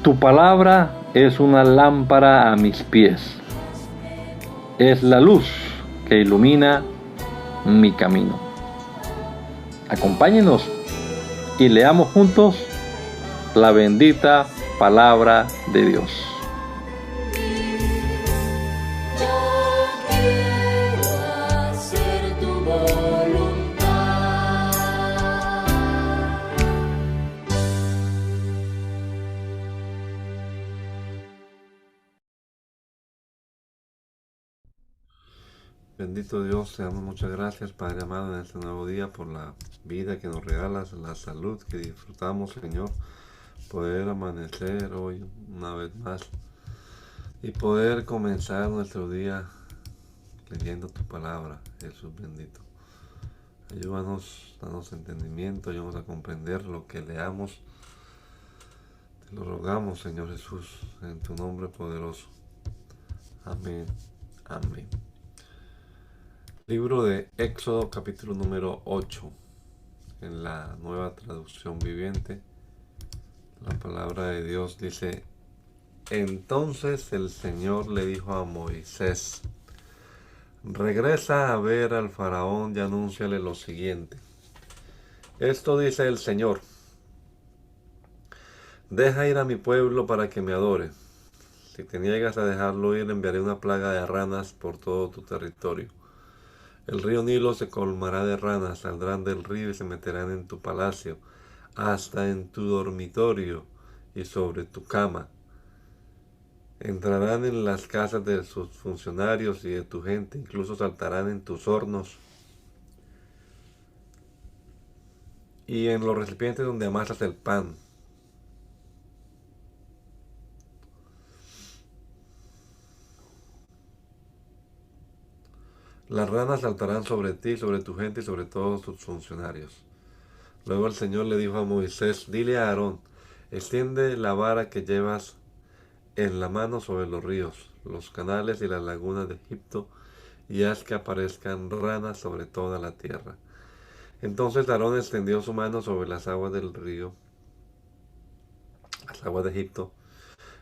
Tu palabra es una lámpara a mis pies, es la luz que ilumina mi camino. Acompáñenos y leamos juntos la bendita palabra de Dios. Bendito Dios, te damos muchas gracias, Padre amado, en este nuevo día por la vida que nos regalas, la salud que disfrutamos, Señor, poder amanecer hoy una vez más y poder comenzar nuestro día leyendo tu palabra, Jesús bendito. Ayúdanos, danos entendimiento, ayúdanos a comprender lo que leamos. Te lo rogamos, Señor Jesús, en tu nombre poderoso. Amén, amén. Libro de Éxodo, capítulo número 8, en la Nueva Traducción Viviente. La palabra de Dios dice: Entonces el Señor le dijo a Moisés: Regresa a ver al faraón y anúnciale lo siguiente. Esto dice el Señor: Deja ir a mi pueblo para que me adore. Si te niegas a dejarlo ir, enviaré una plaga de ranas por todo tu territorio. El río Nilo se colmará de ranas, saldrán del río y se meterán en tu palacio, hasta en tu dormitorio y sobre tu cama. Entrarán en las casas de sus funcionarios y de tu gente, incluso saltarán en tus hornos y en los recipientes donde amasas el pan. Las ranas saltarán sobre ti, sobre tu gente y sobre todos tus funcionarios. Luego el Señor le dijo a Moisés: Dile a Aarón, extiende la vara que llevas en la mano sobre los ríos, los canales y las lagunas de Egipto, y haz que aparezcan ranas sobre toda la tierra. Entonces Aarón extendió su mano sobre las aguas del río, las aguas de Egipto,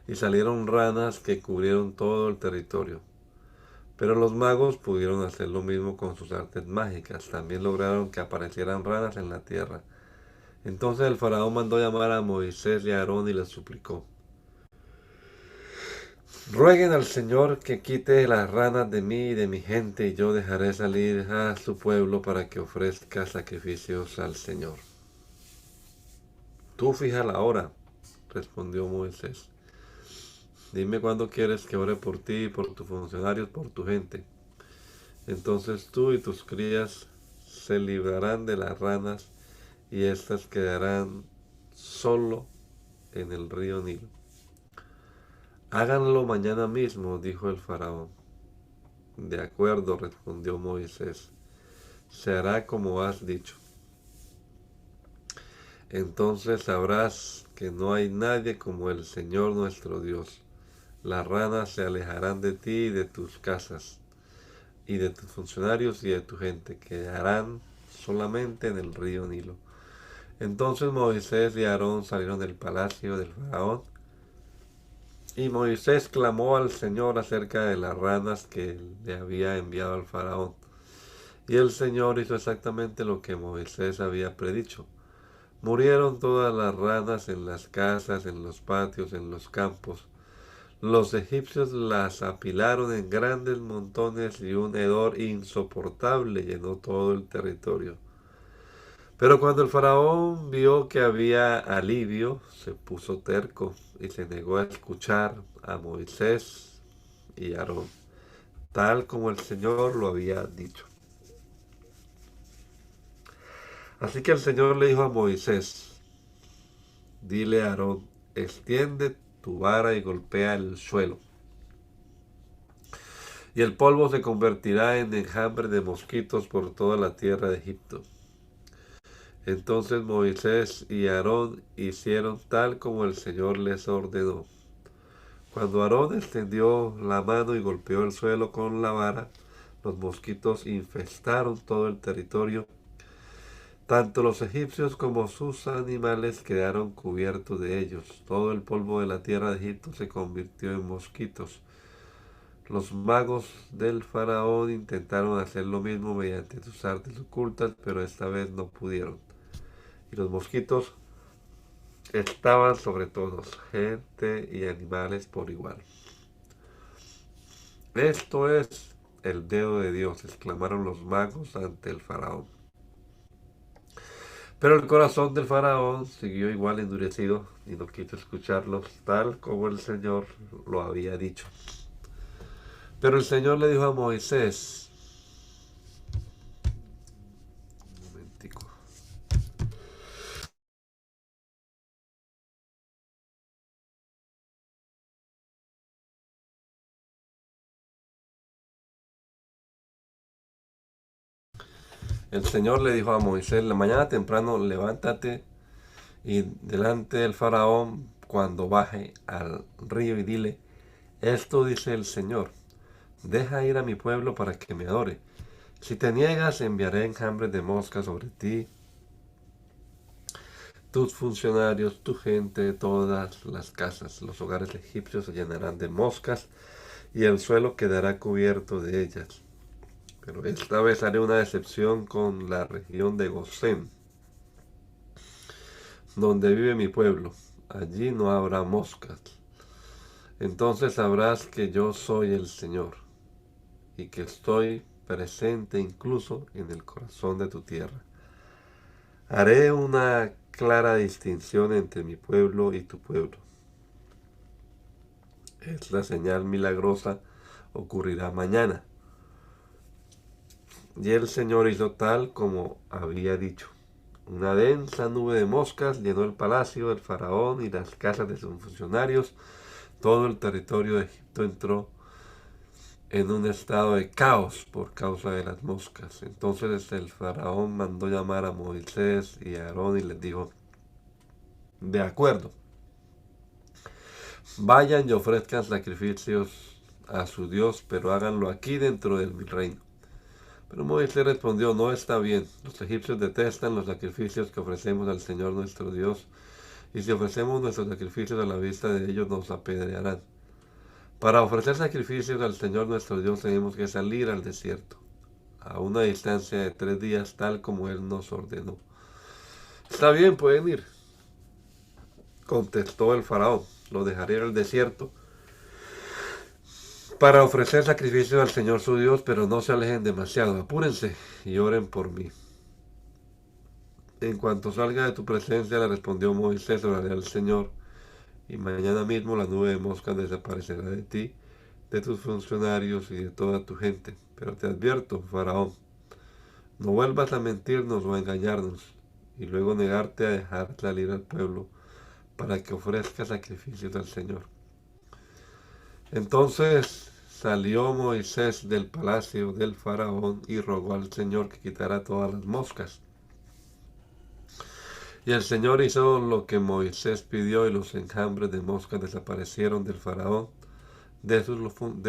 y salieron ranas que cubrieron todo el territorio. Pero los magos pudieron hacer lo mismo con sus artes mágicas. También lograron que aparecieran ranas en la tierra. Entonces el faraón mandó llamar a Moisés y a Aarón y les suplicó: Rueguen al Señor que quite las ranas de mí y de mi gente, y yo dejaré salir a su pueblo para que ofrezca sacrificios al Señor. Tú fija la hora, respondió Moisés. Dime cuándo quieres que ore por ti, por tus funcionarios, por tu gente. Entonces tú y tus crías se librarán de las ranas y éstas quedarán solo en el río Nilo. Háganlo mañana mismo, dijo el faraón. De acuerdo, respondió Moisés. Se hará como has dicho. Entonces sabrás que no hay nadie como el Señor nuestro Dios. Las ranas se alejarán de ti y de tus casas, y de tus funcionarios y de tu gente. Quedarán solamente en el río Nilo. Entonces Moisés y Aarón salieron del palacio del faraón, y Moisés clamó al Señor acerca de las ranas que le había enviado al faraón. Y el Señor hizo exactamente lo que Moisés había predicho. Murieron todas las ranas en las casas, en los patios, en los campos. Los egipcios las apilaron en grandes montones y un hedor insoportable llenó todo el territorio. Pero cuando el faraón vio que había alivio, se puso terco y se negó a escuchar a Moisés y Aarón, tal como el Señor lo había dicho. Así que el Señor le dijo a Moisés: Dile a Aarón, extiende tu vara y golpea el suelo, y el polvo se convertirá en enjambre de mosquitos por toda la tierra de Egipto. Entonces Moisés y Aarón hicieron tal como el Señor les ordenó. Cuando Aarón extendió la mano y golpeó el suelo con la vara, los mosquitos infestaron todo el territorio, Tanto los egipcios como sus animales quedaron cubiertos de ellos. Todo el polvo de la tierra de Egipto se convirtió en mosquitos. Los magos del faraón intentaron hacer lo mismo mediante sus artes ocultas, pero esta vez no pudieron. Y los mosquitos estaban sobre todos, gente y animales por igual. Esto es el dedo de Dios, exclamaron los magos ante el faraón. Pero el corazón del faraón siguió igual endurecido y no quiso escucharlos tal como el Señor lo había dicho. Pero el Señor le dijo a Moisés, un momentico. El Señor le dijo a Moisés, la mañana temprano levántate y delante del faraón cuando baje al río y dile, esto dice el Señor, deja ir a mi pueblo para que me adore. Si te niegas, enviaré enjambres de moscas sobre ti, tus funcionarios, tu gente, todas las casas. Los hogares egipcios se llenarán de moscas y el suelo quedará cubierto de ellas. Pero esta vez haré una excepción con la región de Gosén, donde vive mi pueblo. Allí no habrá moscas. Entonces sabrás que yo soy el Señor y que estoy presente incluso en el corazón de tu tierra. Haré una clara distinción entre mi pueblo y tu pueblo. Esta señal milagrosa ocurrirá mañana. Y el Señor hizo tal como había dicho. Una densa nube de moscas llenó el palacio del faraón y las casas de sus funcionarios. Todo el territorio de Egipto entró en un estado de caos por causa de las moscas. Entonces el faraón mandó llamar a Moisés y a Aarón y les dijo, de acuerdo, vayan y ofrezcan sacrificios a su Dios, pero háganlo aquí dentro de mi reino. Pero Moisés respondió, no está bien, los egipcios detestan los sacrificios que ofrecemos al Señor nuestro Dios, y si ofrecemos nuestros sacrificios a la vista de ellos nos apedrearán. Para ofrecer sacrificios al Señor nuestro Dios tenemos que salir al desierto, a una distancia de 3 días, tal como Él nos ordenó. Está bien, pueden ir, contestó el faraón, lo dejaré en el desierto para ofrecer sacrificios al Señor su Dios, pero no se alejen demasiado, apúrense y oren por mí. En cuanto salga de tu presencia, le respondió Moisés, oraré al Señor, y mañana mismo la nube de moscas desaparecerá de ti, de tus funcionarios y de toda tu gente. Pero te advierto, Faraón, no vuelvas a mentirnos o a engañarnos, y luego negarte a dejar salir al pueblo para que ofrezca sacrificios al Señor. Entonces salió Moisés del palacio del faraón y rogó al Señor que quitara todas las moscas. Y el Señor hizo lo que Moisés pidió y los enjambres de moscas desaparecieron del faraón, de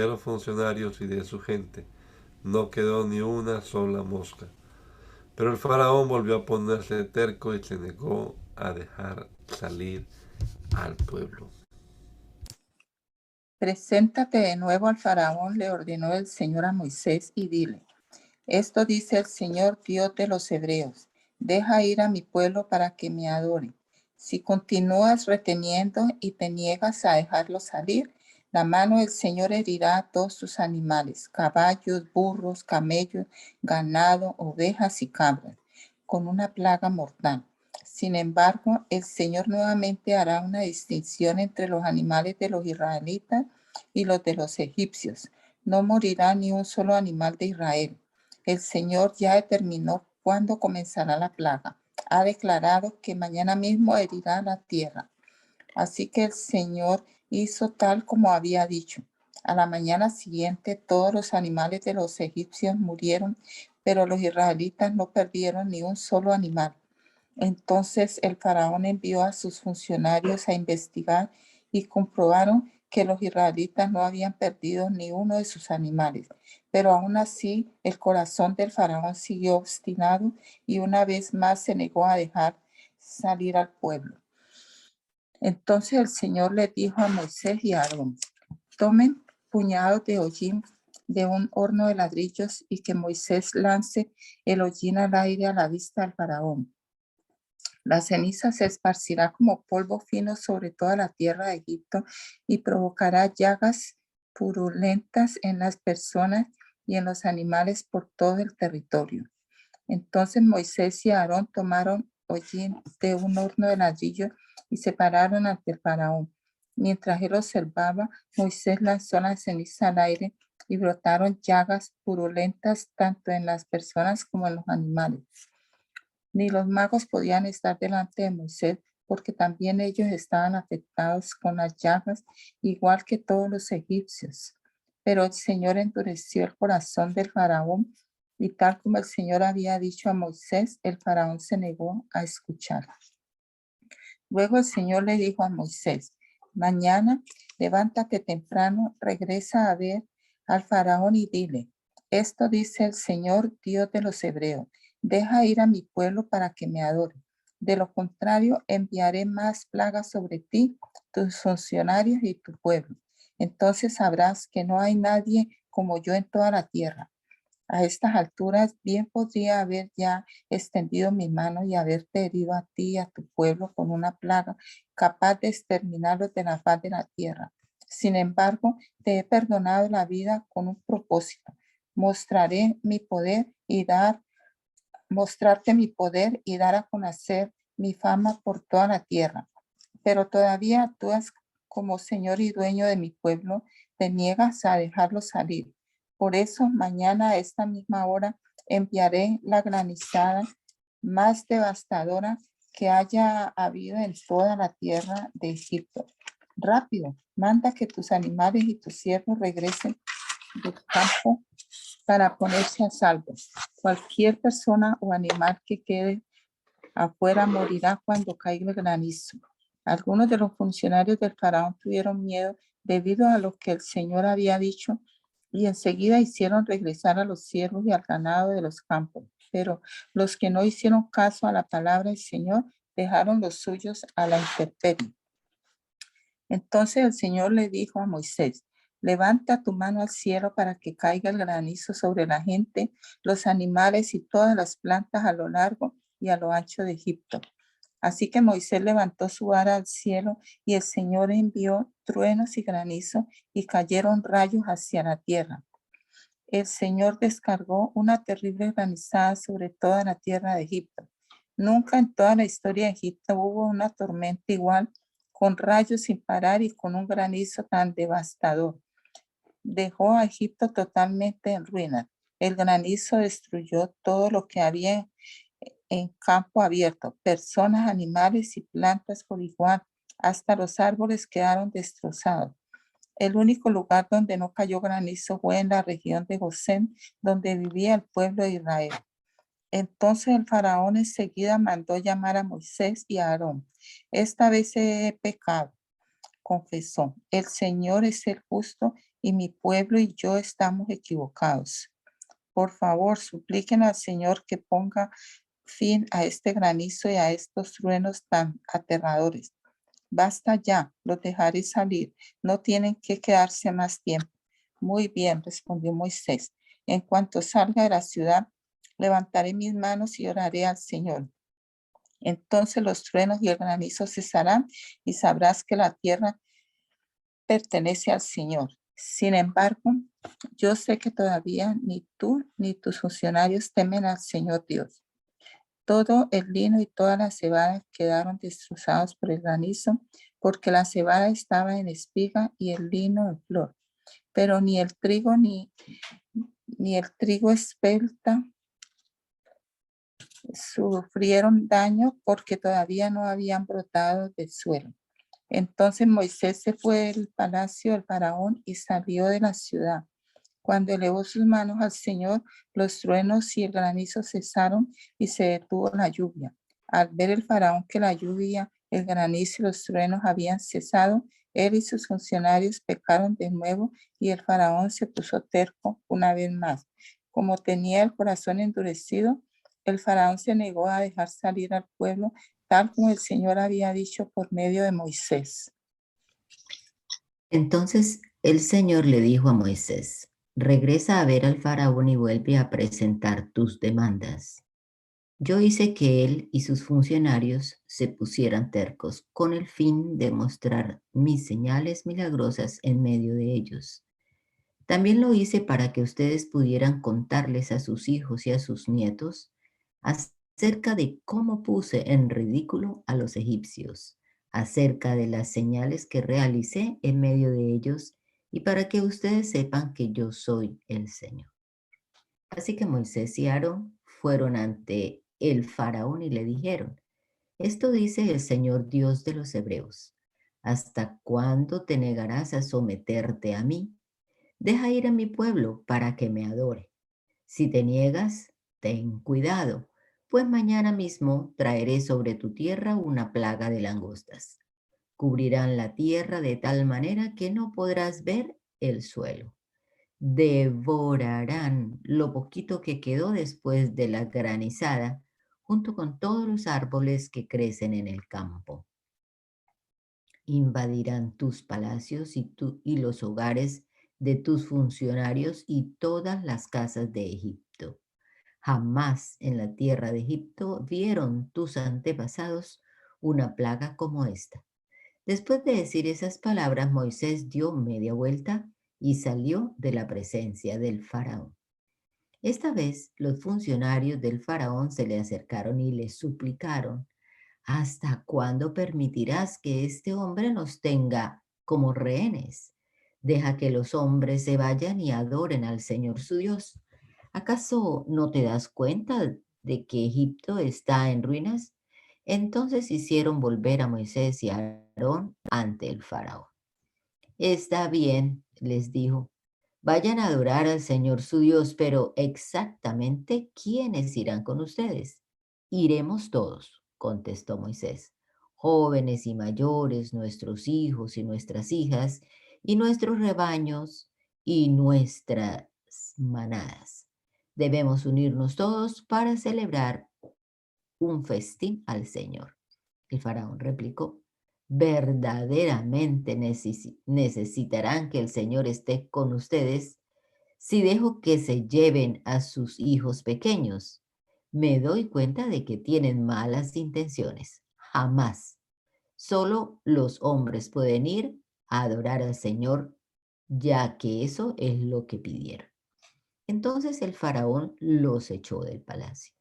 los funcionarios y de su gente. No quedó ni una sola mosca. Pero el faraón volvió a ponerse terco y se negó a dejar salir al pueblo. Preséntate de nuevo al faraón, le ordenó el Señor a Moisés, y dile, esto dice el Señor Dios de los hebreos, deja ir a mi pueblo para que me adore. Si continúas reteniendo y te niegas a dejarlo salir, la mano del Señor herirá a todos sus animales, caballos, burros, camellos, ganado, ovejas y cabras, con una plaga mortal. Sin embargo, el Señor nuevamente hará una distinción entre los animales de los israelitas y los de los egipcios. No morirá ni un solo animal de Israel. El Señor ya determinó cuándo comenzará la plaga. Ha declarado que mañana mismo herirá la tierra. Así que el Señor hizo tal como había dicho. A la mañana siguiente todos los animales de los egipcios murieron, pero los israelitas no perdieron ni un solo animal. Entonces el faraón envió a sus funcionarios a investigar y comprobaron que los israelitas no habían perdido ni uno de sus animales. Pero aún así el corazón del faraón siguió obstinado y una vez más se negó a dejar salir al pueblo. Entonces el Señor le dijo a Moisés y a Aarón: tomen puñados de hollín de un horno de ladrillos y que Moisés lance el hollín al aire a la vista del faraón. La ceniza se esparcirá como polvo fino sobre toda la tierra de Egipto y provocará llagas purulentas en las personas y en los animales por todo el territorio. Entonces Moisés y Aarón tomaron hollín de un horno de ladrillo y se pararon ante el faraón. Mientras él observaba, Moisés lanzó la ceniza al aire y brotaron llagas purulentas tanto en las personas como en los animales. Ni los magos podían estar delante de Moisés porque también ellos estaban afectados con las llagas, igual que todos los egipcios. Pero el Señor endureció el corazón del faraón y tal como el Señor había dicho a Moisés, el faraón se negó a escuchar. Luego el Señor le dijo a Moisés: mañana levántate temprano, regresa a ver al faraón y dile: esto dice el Señor, Dios de los hebreos: deja ir a mi pueblo para que me adore. De lo contrario, enviaré más plagas sobre ti, tus funcionarios y tu pueblo. Entonces sabrás que no hay nadie como yo en toda la tierra. A estas alturas bien podría haber ya extendido mi mano y haberte herido a ti y a tu pueblo con una plaga capaz de exterminarlos de la faz de la tierra. Sin embargo, te he perdonado la vida con un propósito: mostrarte mi poder y dar a conocer mi fama por toda la tierra. Pero todavía actúas como Señor y dueño de mi pueblo, te niegas a dejarlo salir. Por eso mañana a esta misma hora enviaré la granizada más devastadora que haya habido en toda la tierra de Egipto. Rápido, manda que tus animales y tus siervos regresen del campo para ponerse a salvo. Cualquier persona o animal que quede afuera morirá cuando caiga el granizo. Algunos de los funcionarios del faraón tuvieron miedo debido a lo que el Señor había dicho y enseguida hicieron regresar a los siervos y al ganado de los campos. Pero los que no hicieron caso a la palabra del Señor dejaron los suyos a la intemperie. Entonces el Señor le dijo a Moisés: levanta tu mano al cielo para que caiga el granizo sobre la gente, los animales y todas las plantas a lo largo y a lo ancho de Egipto. Así que Moisés levantó su vara al cielo y el Señor envió truenos y granizo y cayeron rayos hacia la tierra. El Señor descargó una terrible granizada sobre toda la tierra de Egipto. Nunca en toda la historia de Egipto hubo una tormenta igual, con rayos sin parar y con un granizo tan devastador. Dejó a Egipto totalmente en ruinas. El granizo destruyó todo lo que había en campo abierto, personas, animales y plantas por igual. Hasta los árboles quedaron destrozados. El único lugar donde no cayó granizo fue en la región de Gosén, donde vivía el pueblo de Israel. Entonces el faraón enseguida mandó llamar a Moisés y a Aarón. Esta vez he pecado, confesó. El Señor es el justo y mi pueblo y yo estamos equivocados. Por favor, supliquen al Señor que ponga fin a este granizo y a estos truenos tan aterradores. Basta ya, los dejaré salir. No tienen que quedarse más tiempo. Muy bien, respondió Moisés. En cuanto salga de la ciudad, levantaré mis manos y oraré al Señor. Entonces los truenos y el granizo cesarán y sabrás que la tierra pertenece al Señor. Sin embargo, yo sé que todavía ni tú ni tus funcionarios temen al Señor Dios. Todo el lino y toda la cebada quedaron destrozados por el granizo, porque la cebada estaba en espiga y el lino en flor. Pero ni el trigo ni el trigo espelta sufrieron daño porque todavía no habían brotado del suelo. Entonces Moisés se fue del palacio del faraón y salió de la ciudad. Cuando elevó sus manos al Señor, los truenos y el granizo cesaron y se detuvo la lluvia. Al ver el faraón que la lluvia, el granizo y los truenos habían cesado, Él y sus funcionarios pecaron de nuevo y el faraón se puso terco una vez más. Como tenía el corazón endurecido, el faraón se negó a dejar salir al pueblo, tal como el Señor había dicho por medio de Moisés. Entonces el Señor le dijo a Moisés, regresa a ver al faraón y vuelve a presentar tus demandas. Yo hice que él y sus funcionarios se pusieran tercos con el fin de mostrar mis señales milagrosas en medio de ellos. También lo hice para que ustedes pudieran contarles a sus hijos y a sus nietos acerca de cómo puse en ridículo a los egipcios, acerca de las señales que realicé en medio de ellos y para que ustedes sepan que yo soy el Señor. Así que Moisés y Aarón fueron ante el faraón y le dijeron, esto dice el Señor Dios de los hebreos, ¿hasta cuándo te negarás a someterte a mí? Deja ir a mi pueblo para que me adore. Si te niegas, ten cuidado, pues mañana mismo traeré sobre tu tierra una plaga de langostas. Cubrirán la tierra de tal manera que no podrás ver el suelo. Devorarán lo poquito que quedó después de la granizada, junto con todos los árboles que crecen en el campo. Invadirán tus palacios y los hogares de tus funcionarios y todas las casas de Egipto. Jamás en la tierra de Egipto vieron tus antepasados una plaga como esta. Después de decir esas palabras, Moisés dio media vuelta y salió de la presencia del faraón. Esta vez los funcionarios del faraón se le acercaron y le suplicaron, ¿hasta cuándo permitirás que este hombre nos tenga como rehenes? Deja que los hombres se vayan y adoren al Señor su Dios. ¿Acaso no te das cuenta de que Egipto está en ruinas? Entonces hicieron volver a Moisés y a Aarón ante el faraón. Está bien, les dijo, vayan a adorar al Señor su Dios, pero exactamente ¿quiénes irán con ustedes? Iremos todos, contestó Moisés, jóvenes y mayores, nuestros hijos y nuestras hijas, y nuestros rebaños y nuestras manadas. Debemos unirnos todos para celebrar un festín al Señor. El faraón replicó, verdaderamente necesitarán que el Señor esté con ustedes si dejo que se lleven a sus hijos pequeños. Me doy cuenta de que tienen malas intenciones. Jamás. Solo los hombres pueden ir a adorar al Señor, ya que eso es lo que pidieron. Entonces el faraón los echó del palacio.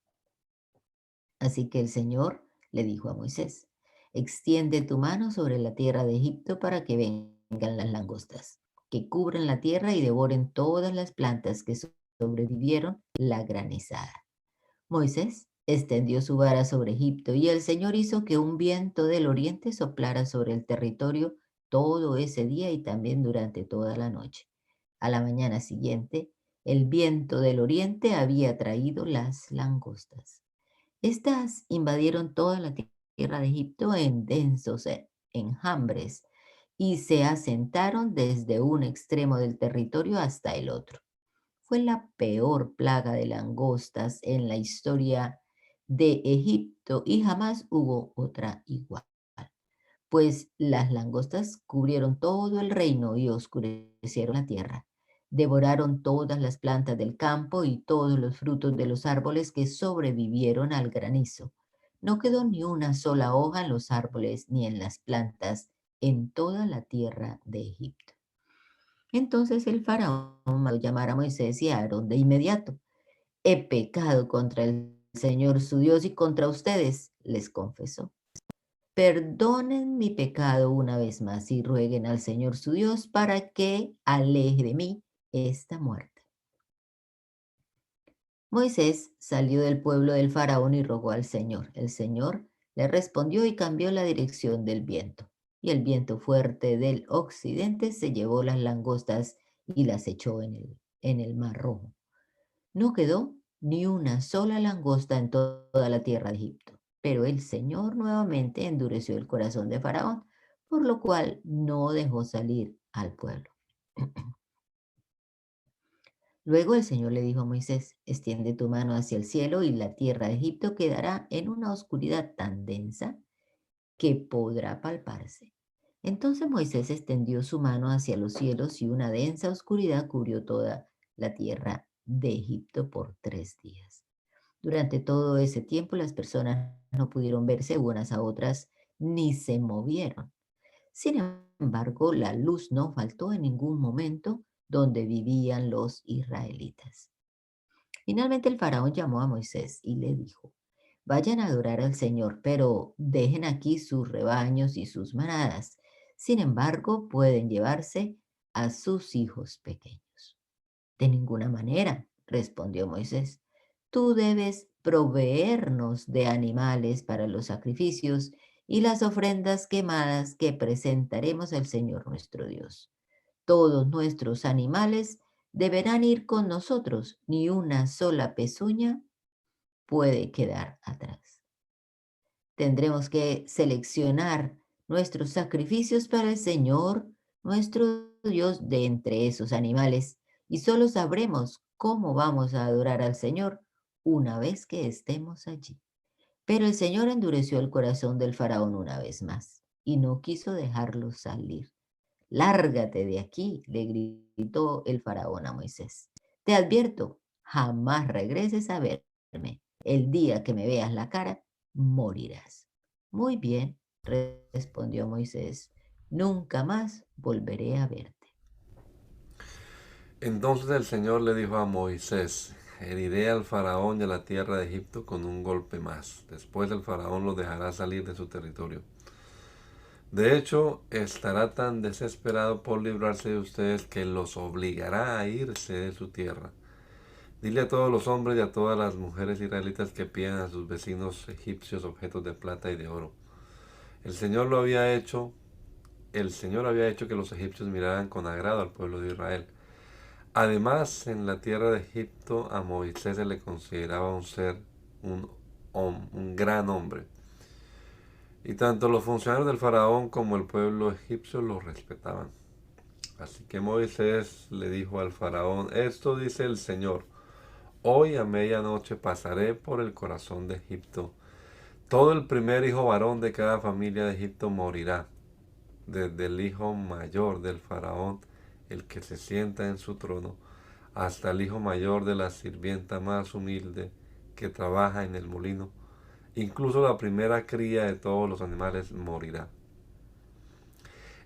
Así que el Señor le dijo a Moisés, extiende tu mano sobre la tierra de Egipto para que vengan las langostas, que cubran la tierra y devoren todas las plantas que sobrevivieron la granizada. Moisés extendió su vara sobre Egipto y el Señor hizo que un viento del oriente soplara sobre el territorio todo ese día y también durante toda la noche. A la mañana siguiente, el viento del oriente había traído las langostas. Estas invadieron toda la tierra de Egipto en densos enjambres y se asentaron desde un extremo del territorio hasta el otro. Fue la peor plaga de langostas en la historia de Egipto y jamás hubo otra igual, pues las langostas cubrieron todo el reino y oscurecieron la tierra. Devoraron todas las plantas del campo y todos los frutos de los árboles que sobrevivieron al granizo. No quedó ni una sola hoja en los árboles ni en las plantas en toda la tierra de Egipto. Entonces el faraón mandó llamar a Moisés y a Aarón de inmediato. He pecado contra el Señor su Dios y contra ustedes, les confesó. Perdonen mi pecado una vez más y rueguen al Señor su Dios para que aleje de mí esta muerte. Moisés salió del pueblo del faraón y rogó al Señor. El Señor le respondió y cambió la dirección del viento. Y el viento fuerte del occidente se llevó las langostas y las echó en el Mar Rojo. No quedó ni una sola langosta en toda la tierra de Egipto. Pero el Señor nuevamente endureció el corazón de Faraón, por lo cual no dejó salir al pueblo. Luego el Señor le dijo a Moisés, extiende tu mano hacia el cielo y la tierra de Egipto quedará en una oscuridad tan densa que podrá palparse. Entonces Moisés extendió su mano hacia los cielos y una densa oscuridad cubrió toda la tierra de Egipto por 3 días. Durante todo ese tiempo las personas no pudieron verse unas a otras ni se movieron. Sin embargo, la luz no faltó en ningún momento donde vivían los israelitas. Finalmente el faraón llamó a Moisés y le dijo, vayan a adorar al Señor, pero dejen aquí sus rebaños y sus manadas. Sin embargo, pueden llevarse a sus hijos pequeños. De ninguna manera, respondió Moisés. Tú debes proveernos de animales para los sacrificios y las ofrendas quemadas que presentaremos al Señor nuestro Dios. Todos nuestros animales deberán ir con nosotros, ni una sola pezuña puede quedar atrás. Tendremos que seleccionar nuestros sacrificios para el Señor, nuestro Dios, de entre esos animales, y solo sabremos cómo vamos a adorar al Señor una vez que estemos allí. Pero el Señor endureció el corazón del faraón una vez más y no quiso dejarlo salir. Lárgate de aquí, le gritó el faraón a Moisés. Te advierto, jamás regreses a verme. El día que me veas la cara, morirás. Muy bien, respondió Moisés. Nunca más volveré a verte. Entonces el Señor le dijo a Moisés, heriré al faraón y a la tierra de Egipto con un golpe más. Después el faraón los dejará salir de su territorio. De hecho, estará tan desesperado por librarse de ustedes que los obligará a irse de su tierra. Dile a todos los hombres y a todas las mujeres israelitas que pidan a sus vecinos egipcios objetos de plata y de oro. El Señor lo había hecho, el Señor había hecho que los egipcios miraran con agrado al pueblo de Israel. Además, en la tierra de Egipto a Moisés se le consideraba un ser, un gran hombre. Y tanto los funcionarios del faraón como el pueblo egipcio lo respetaban. Así que Moisés le dijo al faraón, esto dice el Señor, hoy a medianoche pasaré por el corazón de Egipto. Todo el primer hijo varón de cada familia de Egipto morirá, desde el hijo mayor del faraón, el que se sienta en su trono, hasta el hijo mayor de la sirvienta más humilde que trabaja en el molino. Incluso la primera cría de todos los animales morirá.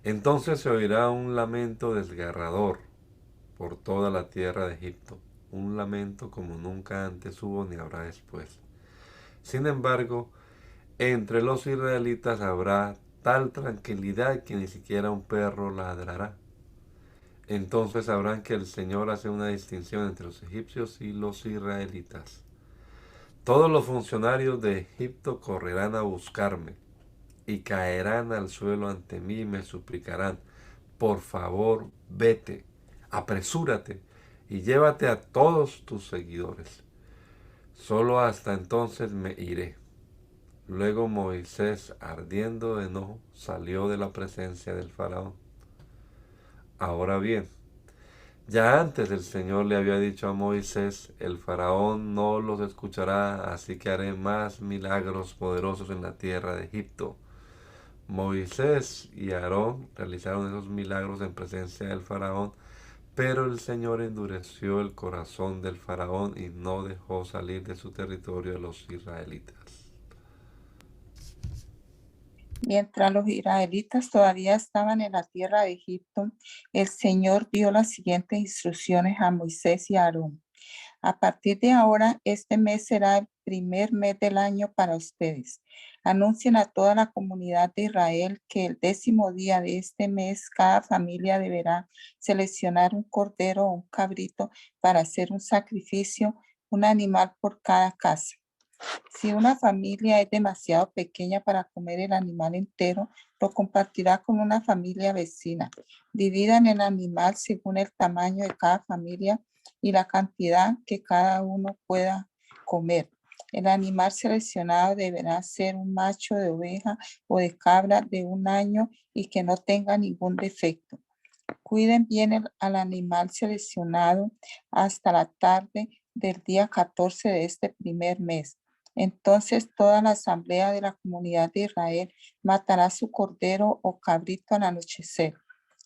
Entonces se oirá un lamento desgarrador por toda la tierra de Egipto, un lamento como nunca antes hubo ni habrá después. Sin embargo, entre los israelitas habrá tal tranquilidad que ni siquiera un perro ladrará. Entonces sabrán que el Señor hace una distinción entre los egipcios y los israelitas. Todos los funcionarios de Egipto correrán a buscarme y caerán al suelo ante mí y me suplicarán, por favor, vete, apresúrate y llévate a todos tus seguidores. Solo hasta entonces me iré. Luego Moisés, ardiendo de enojo, salió de la presencia del faraón. Ahora bien, ya antes el Señor le había dicho a Moisés, el faraón no los escuchará, así que haré más milagros poderosos en la tierra de Egipto. Moisés y Aarón realizaron esos milagros en presencia del faraón, pero el Señor endureció el corazón del faraón y no dejó salir de su territorio a los israelitas. Mientras los israelitas todavía estaban en la tierra de Egipto, el Señor dio las siguientes instrucciones a Moisés y a Aarón. A partir de ahora, este mes será el primer mes del año para ustedes. Anuncien a toda la comunidad de Israel que el 10º día de este mes, cada familia deberá seleccionar un cordero o un cabrito para hacer un sacrificio, un animal por cada casa. Si una familia es demasiado pequeña para comer el animal entero, lo compartirá con una familia vecina. Dividan el animal según el tamaño de cada familia y la cantidad que cada uno pueda comer. El animal seleccionado deberá ser un macho de oveja o de cabra de 1 año y que no tenga ningún defecto. Cuiden bien al animal seleccionado hasta la tarde del día 14 de este primer mes. Entonces toda la asamblea de la comunidad de Israel matará su cordero o cabrito al anochecer.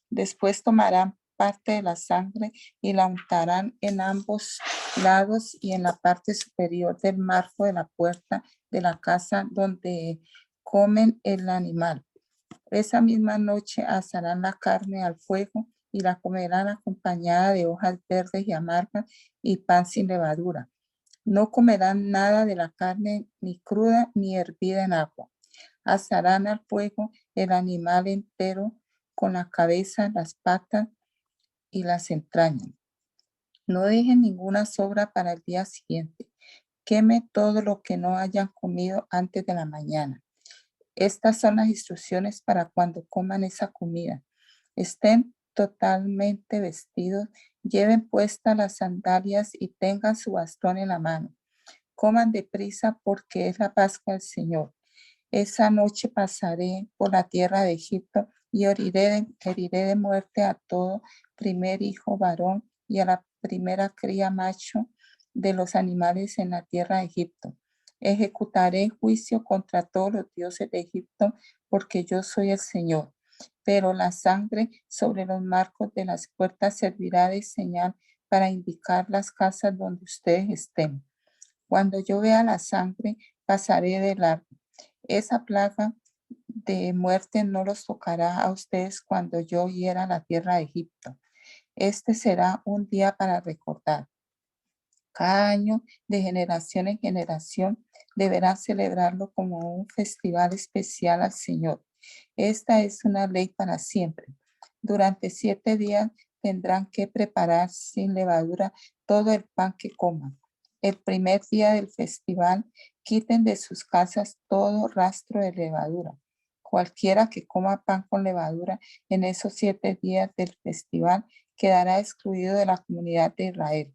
Después tomarán parte de la sangre y la untarán en ambos lados y en la parte superior del marco de la puerta de la casa donde comen el animal. Esa misma noche asarán la carne al fuego y la comerán acompañada de hojas verdes y amargas y pan sin levadura. No comerán nada de la carne ni cruda ni hervida en agua. Asarán al fuego el animal entero con la cabeza, las patas y las entrañas. No dejen ninguna sobra para el día siguiente. Queme todo lo que no hayan comido antes de la mañana. Estas son las instrucciones para cuando coman esa comida. Estén totalmente vestidos, lleven puestas las sandalias y tengan su bastón en la mano. Coman deprisa porque es la Pascua del Señor. Esa noche pasaré por la tierra de Egipto y heriré de muerte a todo primer hijo varón y a la primera cría macho de los animales en la tierra de Egipto. Ejecutaré juicio contra todos los dioses de Egipto porque yo soy el Señor. Pero la sangre sobre los marcos de las puertas servirá de señal para indicar las casas donde ustedes estén. Cuando yo vea la sangre, pasaré de largo. Esa plaga de muerte no los tocará a ustedes cuando yo hiera la tierra de Egipto. Este será un día para recordar. Cada año, de generación en generación, deberán celebrarlo como un festival especial al Señor. Esta es una ley para siempre. Durante 7 días tendrán que preparar sin levadura todo el pan que coman. El primer día del festival, quiten de sus casas todo rastro de levadura. Cualquiera que coma pan con levadura en esos 7 días del festival quedará excluido de la comunidad de Israel.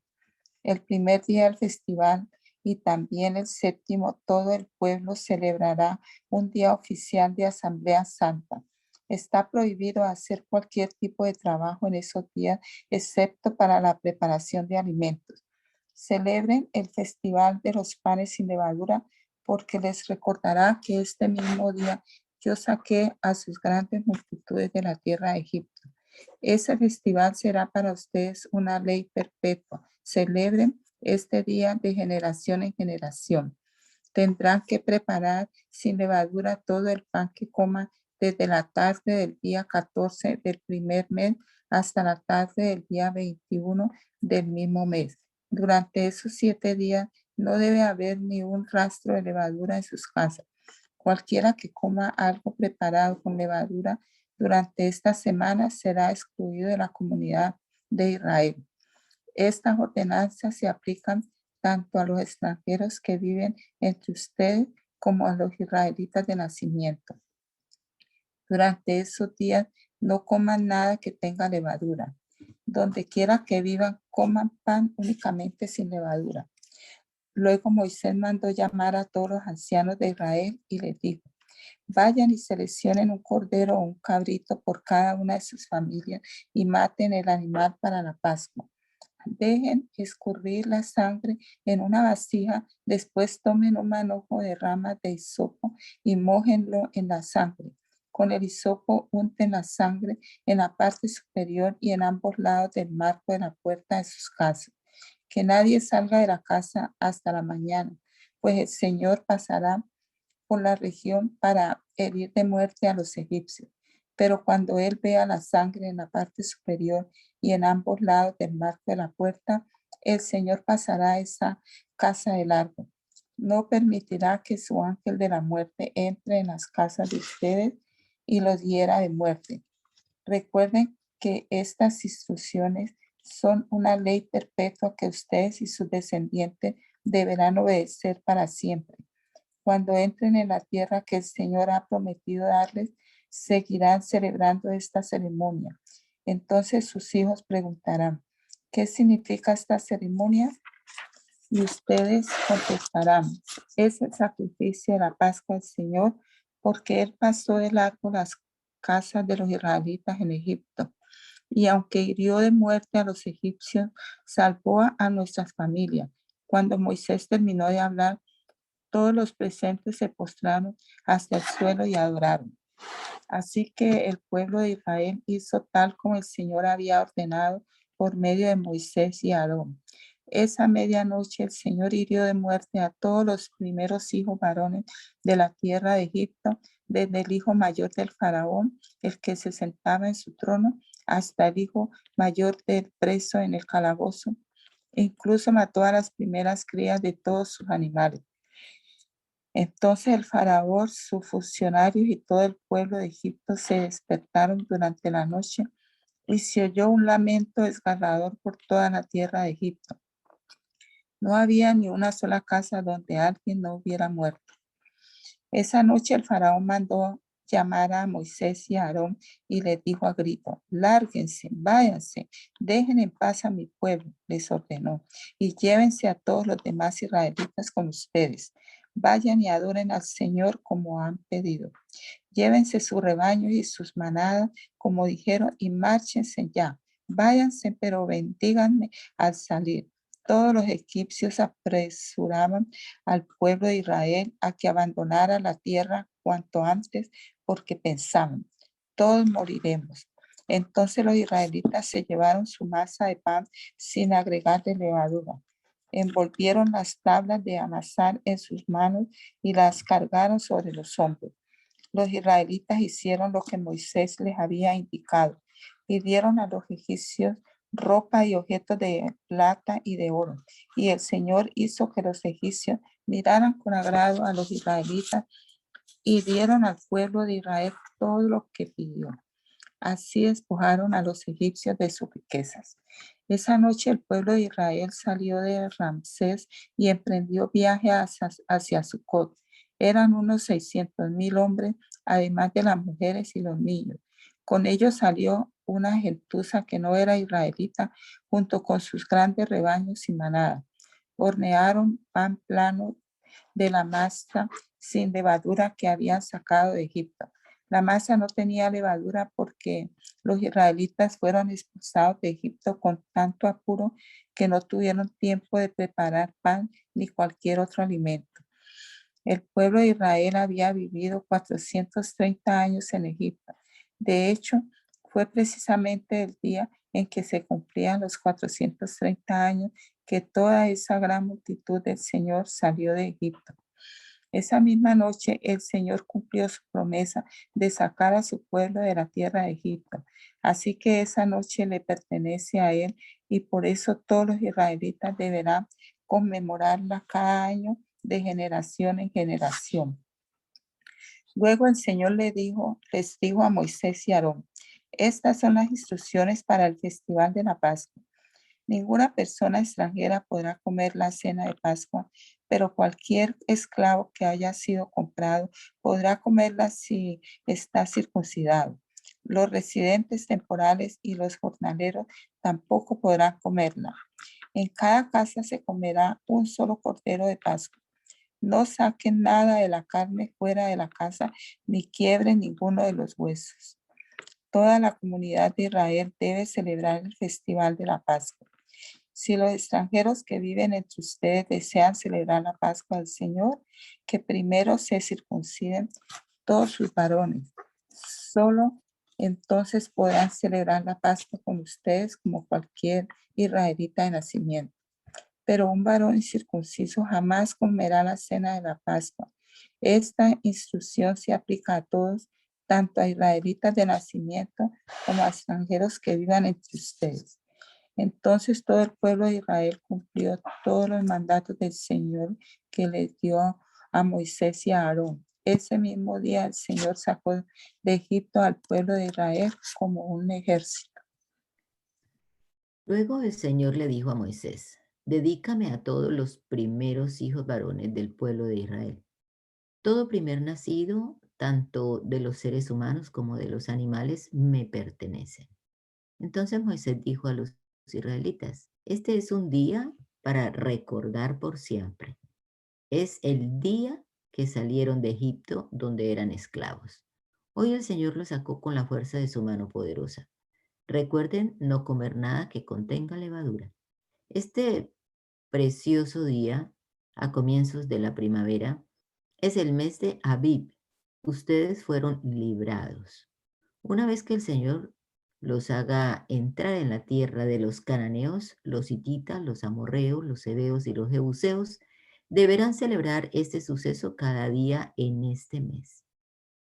El primer día del festival y también el 7º, todo el pueblo celebrará un día oficial de Asamblea Santa. Está prohibido hacer cualquier tipo de trabajo en esos días, excepto para la preparación de alimentos. Celebren el festival de los panes sin levadura, porque les recordará que este mismo día yo saqué a sus grandes multitudes de la tierra de Egipto. Ese festival será para ustedes una ley perpetua. Celebren este día de generación en generación. Tendrán que preparar sin levadura todo el pan que coman desde la tarde del día 14 del primer mes hasta la tarde del día 21 del mismo mes. Durante esos 7 días no debe haber ni un rastro de levadura en sus casas. Cualquiera que coma algo preparado con levadura durante esta semana será excluido de la comunidad de Israel. Estas ordenanzas se aplican tanto a los extranjeros que viven entre ustedes como a los israelitas de nacimiento. Durante esos días no coman nada que tenga levadura. Donde quiera que vivan, coman pan únicamente sin levadura. Luego Moisés mandó llamar a todos los ancianos de Israel y les dijo: vayan y seleccionen un cordero o un cabrito por cada una de sus familias y maten el animal para la Pascua. Dejen escurrir la sangre en una vasija, después tomen un manojo de ramas de hisopo y mójenlo en la sangre. Con el hisopo unten la sangre en la parte superior y en ambos lados del marco de la puerta de sus casas. Que nadie salga de la casa hasta la mañana, pues el Señor pasará por la región para herir de muerte a los egipcios. Pero cuando él vea la sangre en la parte superior y en ambos lados del marco de la puerta, el Señor pasará a esa casa de largo. No permitirá que su ángel de la muerte entre en las casas de ustedes y los hiera de muerte. Recuerden que estas instrucciones son una ley perpetua que ustedes y sus descendientes deberán obedecer para siempre. Cuando entren en la tierra que el Señor ha prometido darles, seguirán celebrando esta ceremonia. Entonces sus hijos preguntarán: ¿qué significa esta ceremonia? Y ustedes contestarán, es el sacrificio de la Pascua del Señor, porque Él pasó de largo las casas de los israelitas en Egipto. Y aunque hirió de muerte a los egipcios, salvó a nuestras familias. Cuando Moisés terminó de hablar, todos los presentes se postraron hasta el suelo y adoraron. Así que el pueblo de Israel hizo tal como el Señor había ordenado por medio de Moisés y Aarón. Esa medianoche el Señor hirió de muerte a todos los primeros hijos varones de la tierra de Egipto, desde el hijo mayor del faraón, el que se sentaba en su trono, hasta el hijo mayor del preso en el calabozo. E incluso mató a las primeras crías de todos sus animales. Entonces el faraón, sus funcionarios y todo el pueblo de Egipto se despertaron durante la noche y se oyó un lamento desgarrador por toda la tierra de Egipto. No había ni una sola casa donde alguien no hubiera muerto. Esa noche el faraón mandó llamar a Moisés y a Aarón y les dijo a grito, lárguense, váyanse, dejen en paz a mi pueblo, les ordenó, y llévense a todos los demás israelitas con ustedes. Vayan y adoren al Señor como han pedido. Llévense sus rebaños y sus manadas, como dijeron, y márchense ya. Váyanse, pero bendíganme al salir. Todos los egipcios apresuraban al pueblo de Israel a que abandonara la tierra cuanto antes, porque pensaban, todos moriremos. Entonces los israelitas se llevaron su masa de pan sin agregarle levadura. Envolvieron las tablas de amasar en sus manos y las cargaron sobre los hombros. Los israelitas hicieron lo que Moisés les había indicado y dieron a los egipcios ropa y objetos de plata y de oro. Y el Señor hizo que los egipcios miraran con agrado a los israelitas y dieron al pueblo de Israel todo lo que pidió. Así despojaron a los egipcios de sus riquezas. Esa noche el pueblo de Israel salió de Ramsés y emprendió viaje hacia Sucot. Eran unos 600,000 hombres, además de las mujeres y los niños. Con ellos salió una gentuza que no era israelita, junto con sus grandes rebaños y manadas. Hornearon pan plano de la masa sin levadura que habían sacado de Egipto. La masa no tenía levadura porque los israelitas fueron expulsados de Egipto con tanto apuro que no tuvieron tiempo de preparar pan ni cualquier otro alimento. El pueblo de Israel había vivido 430 años en Egipto. De hecho, fue precisamente el día en que se cumplían los 430 años que toda esa gran multitud del Señor salió de Egipto. Esa misma noche el Señor cumplió su promesa de sacar a su pueblo de la tierra de Egipto. Así que esa noche le pertenece a Él y por eso todos los israelitas deberán conmemorarla cada año de generación en generación. Luego el Señor les dijo a Moisés y Aarón, estas son las instrucciones para el festival de la Pascua. Ninguna persona extranjera podrá comer la cena de Pascua, pero cualquier esclavo que haya sido comprado podrá comerla si está circuncidado. Los residentes temporales y los jornaleros tampoco podrán comerla. En cada casa se comerá un solo cordero de Pascua. No saquen nada de la carne fuera de la casa, ni quiebren ninguno de los huesos. Toda la comunidad de Israel debe celebrar el festival de la Pascua. Si los extranjeros que viven entre ustedes desean celebrar la Pascua del Señor, que primero se circunciden todos sus varones. Solo entonces podrán celebrar la Pascua con ustedes como cualquier israelita de nacimiento. Pero un varón incircunciso jamás comerá la cena de la Pascua. Esta instrucción se aplica a todos, tanto a israelitas de nacimiento como a extranjeros que vivan entre ustedes. Entonces todo el pueblo de Israel cumplió todos los mandatos del Señor que les dio a Moisés y a Aarón. Ese mismo día el Señor sacó de Egipto al pueblo de Israel como un ejército. Luego el Señor le dijo a Moisés, dedícame a todos los primeros hijos varones del pueblo de Israel. Todo primer nacido, tanto de los seres humanos como de los animales, me pertenece. Entonces Moisés dijo a los israelitas, este es un día para recordar por siempre. Es el día que salieron de Egipto donde eran esclavos. Hoy el Señor los sacó con la fuerza de su mano poderosa. Recuerden no comer nada que contenga levadura. Este precioso día, a comienzos de la primavera, es el mes de Abib. Ustedes fueron librados. Una vez que el Señor los haga entrar en la tierra de los cananeos, los hititas, los amorreos, los heveos y los jebuseos, deberán celebrar este suceso cada día en este mes.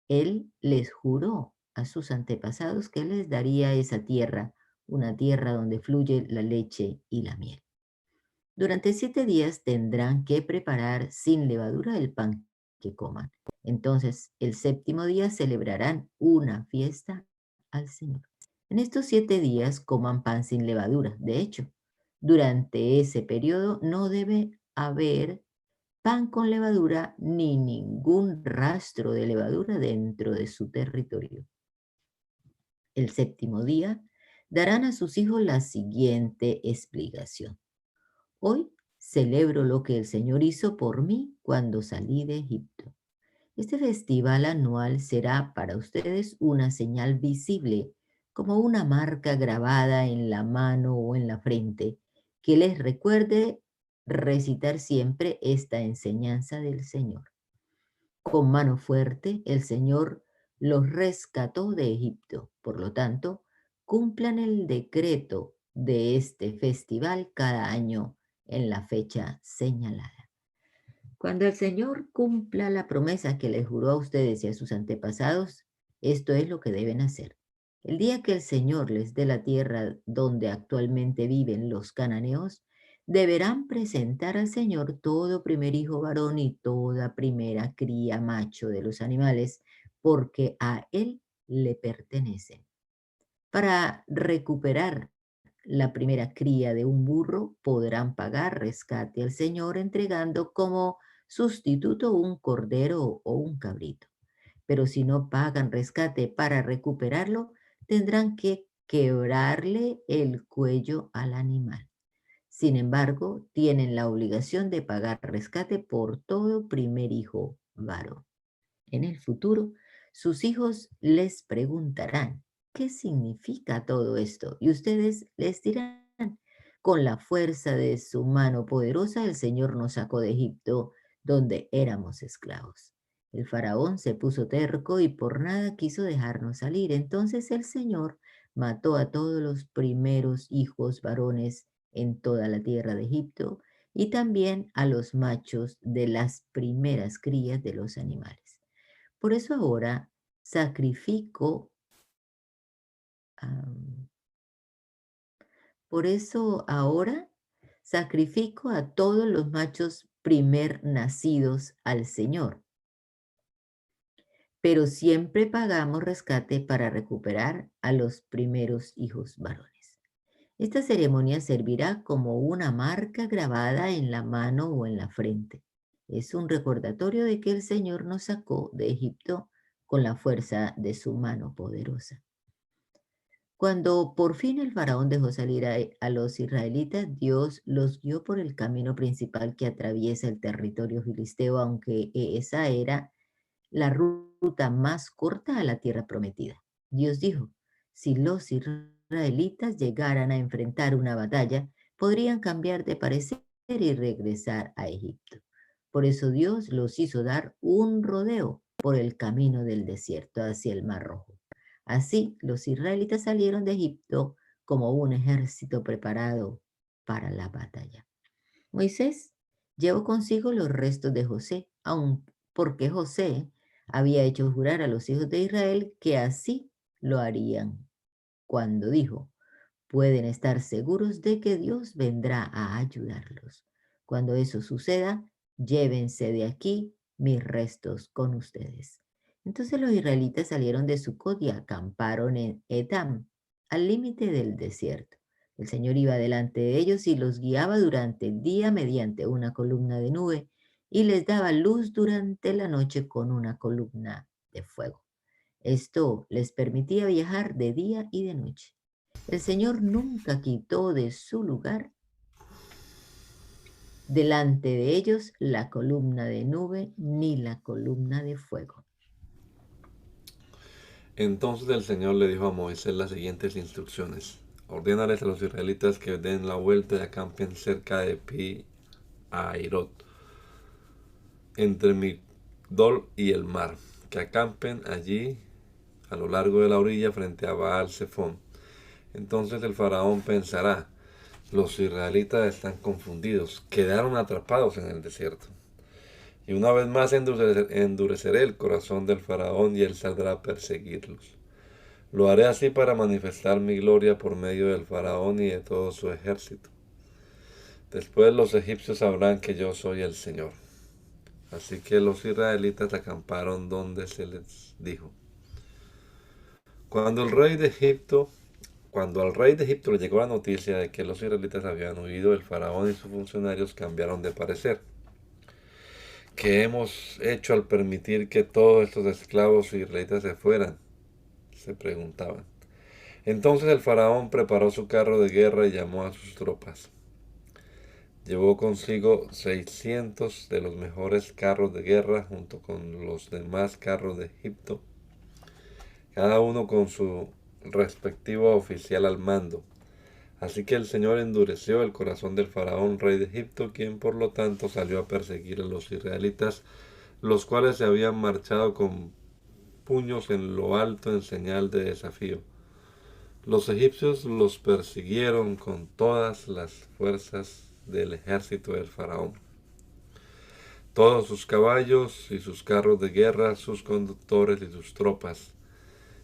Él les juró a sus antepasados que les daría esa tierra, una tierra donde fluye la leche y la miel. Durante 7 días tendrán que preparar sin levadura el pan que coman. Entonces, el 7º día celebrarán una fiesta al Señor. En estos 7 días coman pan sin levadura. De hecho, durante ese periodo no debe haber pan con levadura ni ningún rastro de levadura dentro de su territorio. El 7º día darán a sus hijos la siguiente explicación. Hoy celebro lo que el Señor hizo por mí cuando salí de Egipto. Este festival anual será para ustedes una señal visible, como una marca grabada en la mano o en la frente, que les recuerde recitar siempre esta enseñanza del Señor. Con mano fuerte, el Señor los rescató de Egipto. Por lo tanto, cumplan el decreto de este festival cada año en la fecha señalada. Cuando el Señor cumpla la promesa que les juró a ustedes y a sus antepasados, esto es lo que deben hacer. El día que el Señor les dé la tierra donde actualmente viven los cananeos, deberán presentar al Señor todo primer hijo varón y toda primera cría macho de los animales, porque a Él le pertenecen. Para recuperar la primera cría de un burro, podrán pagar rescate al Señor entregando como sustituto un cordero o un cabrito. Pero si no pagan rescate para recuperarlo, tendrán que quebrarle el cuello al animal. Sin embargo, tienen la obligación de pagar rescate por todo primer hijo varón. En el futuro, sus hijos les preguntarán, ¿qué significa todo esto? Y ustedes les dirán, con la fuerza de su mano poderosa, el Señor nos sacó de Egipto, donde éramos esclavos. El faraón se puso terco y por nada quiso dejarnos salir. Entonces el Señor mató a todos los primeros hijos varones en toda la tierra de Egipto y también a los machos de las primeras crías de los animales. Por eso ahora sacrifico, sacrifico a todos los machos primer nacidos al Señor. Pero siempre pagamos rescate para recuperar a los primeros hijos varones. Esta ceremonia servirá como una marca grabada en la mano o en la frente. Es un recordatorio de que el Señor nos sacó de Egipto con la fuerza de su mano poderosa. Cuando por fin el faraón dejó salir a los israelitas, Dios los guió por el camino principal que atraviesa el territorio filisteo, aunque esa era la ruta más corta a la tierra prometida. Dios dijo, si los israelitas llegaran a enfrentar una batalla, podrían cambiar de parecer y regresar a Egipto. Por eso Dios los hizo dar un rodeo por el camino del desierto hacia el Mar Rojo. Así, los israelitas salieron de Egipto como un ejército preparado para la batalla. Moisés llevó consigo los restos de José, aun porque José había hecho jurar a los hijos de Israel que así lo harían, cuando dijo, pueden estar seguros de que Dios vendrá a ayudarlos. Cuando eso suceda, llévense de aquí mis restos con ustedes. Entonces los israelitas salieron de Sucot y acamparon en Etam, al límite del desierto. El Señor iba delante de ellos y los guiaba durante el día mediante una columna de nube y les daba luz durante la noche con una columna de fuego. Esto les permitía viajar de día y de noche. El Señor nunca quitó de su lugar delante de ellos la columna de nube ni la columna de fuego. Entonces el Señor le dijo a Moisés las siguientes instrucciones. Ordénales a los israelitas que den la vuelta y acampen cerca de Pi Hairot, entre Migdol y el mar, que acampen allí a lo largo de la orilla frente a Baal Zephón. Entonces el faraón pensará, los israelitas están confundidos, quedaron atrapados en el desierto. Y una vez más endureceré el corazón del faraón y él saldrá a perseguirlos. Lo haré así para manifestar mi gloria por medio del faraón y de todo su ejército. Después los egipcios sabrán que yo soy el Señor. Así que los israelitas acamparon donde se les dijo. Cuando al rey de Egipto le llegó la noticia de que los israelitas habían huido, el faraón y sus funcionarios cambiaron de parecer. ¿Qué hemos hecho al permitir que todos estos esclavos israelitas se fueran?, se preguntaban. Entonces el faraón preparó su carro de guerra y llamó a sus tropas. Llevó consigo 600 de los mejores carros de guerra junto con los demás carros de Egipto, cada uno con su respectivo oficial al mando. Así que el Señor endureció el corazón del faraón, rey de Egipto, quien por lo tanto salió a perseguir a los israelitas, los cuales se habían marchado con puños en lo alto en señal de desafío. Los egipcios los persiguieron con todas las fuerzas del ejército del faraón. Todos sus caballos y sus carros de guerra, sus conductores y sus tropas,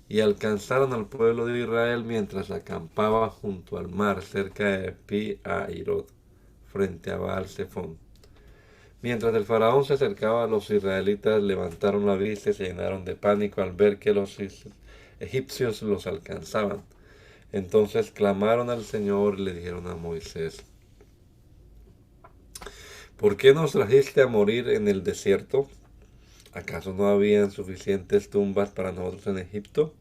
y alcanzaron al pueblo de Israel mientras acampaba junto al mar cerca de Pi Hairot, frente a Baal Zephón. Mientras el faraón se acercaba, los israelitas levantaron la vista y se llenaron de pánico al ver que los egipcios los alcanzaban. Entonces clamaron al Señor y le dijeron a Moisés: ¿por qué nos trajiste a morir en el desierto? ¿Acaso no habían suficientes tumbas para nosotros en Egipto?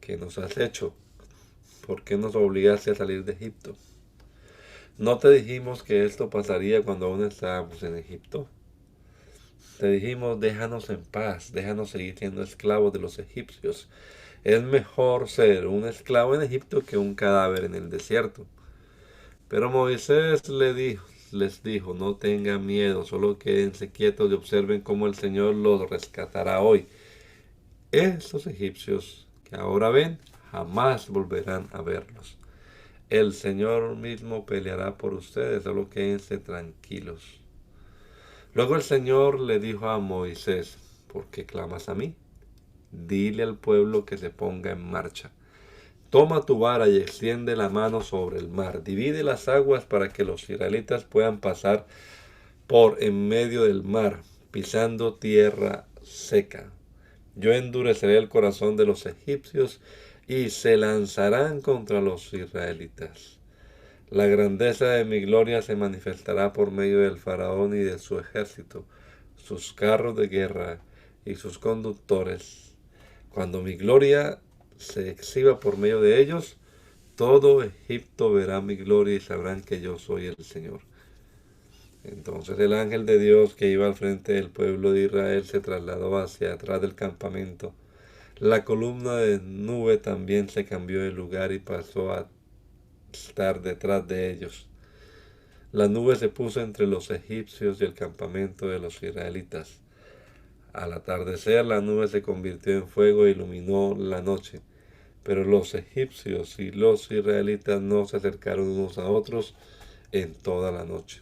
¿Qué nos has hecho? ¿Por qué nos obligaste a salir de Egipto? ¿No te dijimos que esto pasaría cuando aún estábamos en Egipto? Te dijimos, déjanos en paz, déjanos seguir siendo esclavos de los egipcios. Es mejor ser un esclavo en Egipto que un cadáver en el desierto. Pero Moisés les dijo, no tengan miedo, solo quédense quietos y observen cómo el Señor los rescatará hoy. Estos egipcios que ahora ven, jamás volverán a verlos. El Señor mismo peleará por ustedes, solo quédense tranquilos. Luego el Señor le dijo a Moisés, ¿por qué clamas a mí? Dile al pueblo que se ponga en marcha. Toma tu vara y extiende la mano sobre el mar. Divide las aguas para que los israelitas puedan pasar por en medio del mar, pisando tierra seca. Yo endureceré el corazón de los egipcios y se lanzarán contra los israelitas. La grandeza de mi gloria se manifestará por medio del faraón y de su ejército, sus carros de guerra y sus conductores. Cuando mi gloria se exhiba por medio de ellos, todo Egipto verá mi gloria y sabrán que yo soy el Señor. Entonces el ángel de Dios que iba al frente del pueblo de Israel se trasladó hacia atrás del campamento. La columna de nube también se cambió de lugar y pasó a estar detrás de ellos. La nube se puso entre los egipcios y el campamento de los israelitas. Al atardecer la nube se convirtió en fuego e iluminó la noche. Pero los egipcios y los israelitas no se acercaron unos a otros en toda la noche.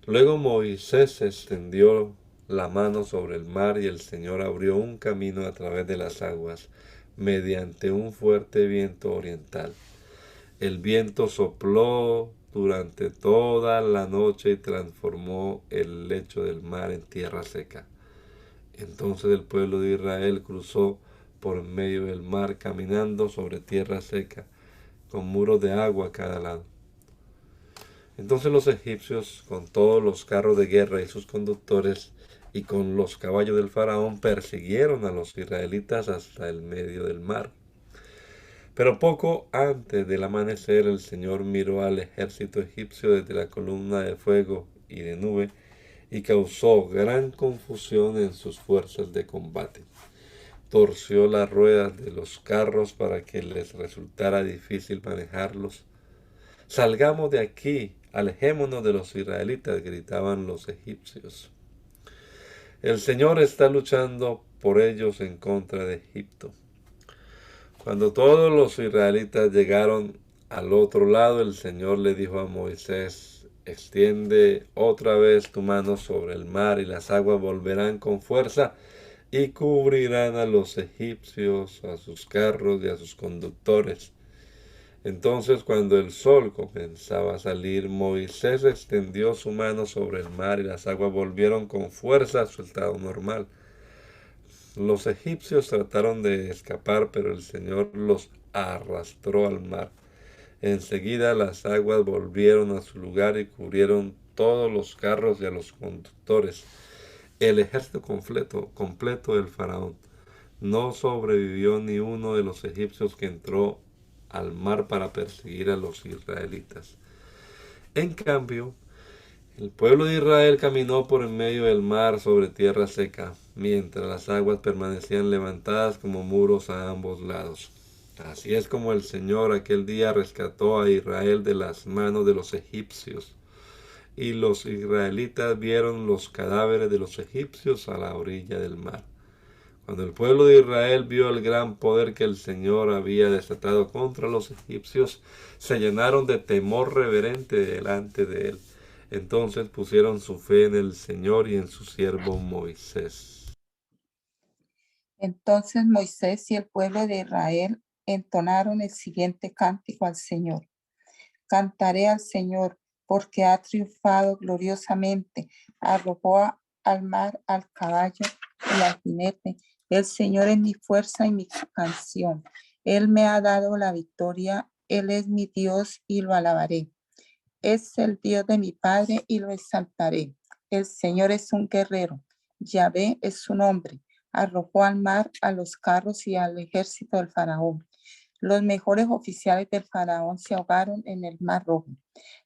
Luego Moisés extendió la mano sobre el mar y el Señor abrió un camino a través de las aguas mediante un fuerte viento oriental. El viento sopló durante toda la noche y transformó el lecho del mar en tierra seca. Entonces el pueblo de Israel cruzó por medio del mar caminando sobre tierra seca, con muros de agua a cada lado. Entonces los egipcios, con todos los carros de guerra y sus conductores, y con los caballos del faraón, persiguieron a los israelitas hasta el medio del mar. Pero poco antes del amanecer, el Señor miró al ejército egipcio desde la columna de fuego y de nube, y causó gran confusión en sus fuerzas de combate. Torció las ruedas de los carros para que les resultara difícil manejarlos. Salgamos de aquí, alejémonos de los israelitas, gritaban los egipcios. El Señor está luchando por ellos en contra de Egipto. Cuando todos los israelitas llegaron al otro lado, el Señor le dijo a Moisés: extiende otra vez tu mano sobre el mar y las aguas volverán con fuerza y cubrirán a los egipcios, a sus carros y a sus conductores. Entonces, cuando el sol comenzaba a salir, Moisés extendió su mano sobre el mar y las aguas volvieron con fuerza a su estado normal. Los egipcios trataron de escapar, pero el Señor los arrastró al mar. Enseguida las aguas volvieron a su lugar y cubrieron todos los carros y a los conductores. El ejército completo del faraón. No sobrevivió ni uno de los egipcios que entró al mar para perseguir a los israelitas. En cambio, el pueblo de Israel caminó por en medio del mar sobre tierra seca, mientras las aguas permanecían levantadas como muros a ambos lados. Así es como el Señor aquel día rescató a Israel de las manos de los egipcios. Y los israelitas vieron los cadáveres de los egipcios a la orilla del mar. Cuando el pueblo de Israel vio el gran poder que el Señor había desatado contra los egipcios, se llenaron de temor reverente delante de él. Entonces pusieron su fe en el Señor y en su siervo Moisés. Entonces Moisés y el pueblo de Israel entonaron el siguiente cántico al Señor. Cantaré al Señor porque ha triunfado gloriosamente. Arrojó al mar al caballo y al jinete. El Señor es mi fuerza y mi canción. Él me ha dado la victoria. Él es mi Dios y lo alabaré. Es el Dios de mi Padre y lo exaltaré. El Señor es un guerrero. Yahvé es su nombre. Arrojó al mar a los carros y al ejército del faraón. Los mejores oficiales del faraón se ahogaron en el mar rojo.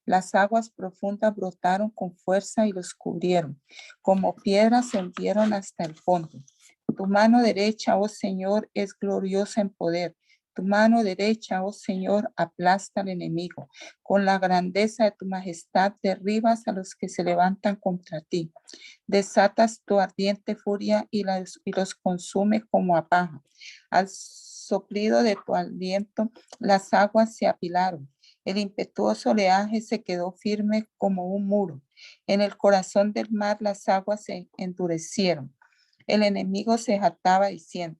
Las aguas profundas brotaron con fuerza y los cubrieron. Como piedras se hundieron hasta el fondo. Tu mano derecha, oh Señor, es gloriosa en poder. Tu mano derecha, oh Señor, aplasta al enemigo. Con la grandeza de tu majestad derribas a los que se levantan contra ti. Desatas tu ardiente furia y los consume como a paja. Al soplido de tu aliento, las aguas se apilaron. El impetuoso oleaje se quedó firme como un muro. En el corazón del mar las aguas se endurecieron. El enemigo se jactaba diciendo: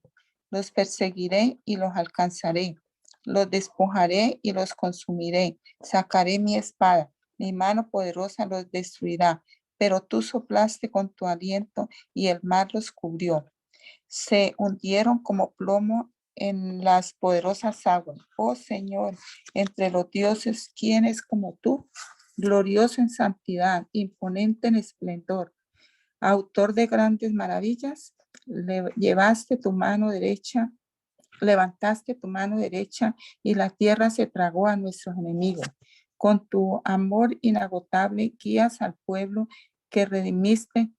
los perseguiré y los alcanzaré. Los despojaré y los consumiré. Sacaré mi espada. Mi mano poderosa los destruirá. Pero tú soplaste con tu aliento y el mar los cubrió. Se hundieron como plomo en las poderosas aguas. Oh Señor, entre los dioses, ¿quién es como tú? Glorioso en santidad, imponente en esplendor, autor de grandes maravillas. Levantaste tu mano derecha y la tierra se tragó a nuestros enemigos. Con tu amor inagotable guías al pueblo que redimiste.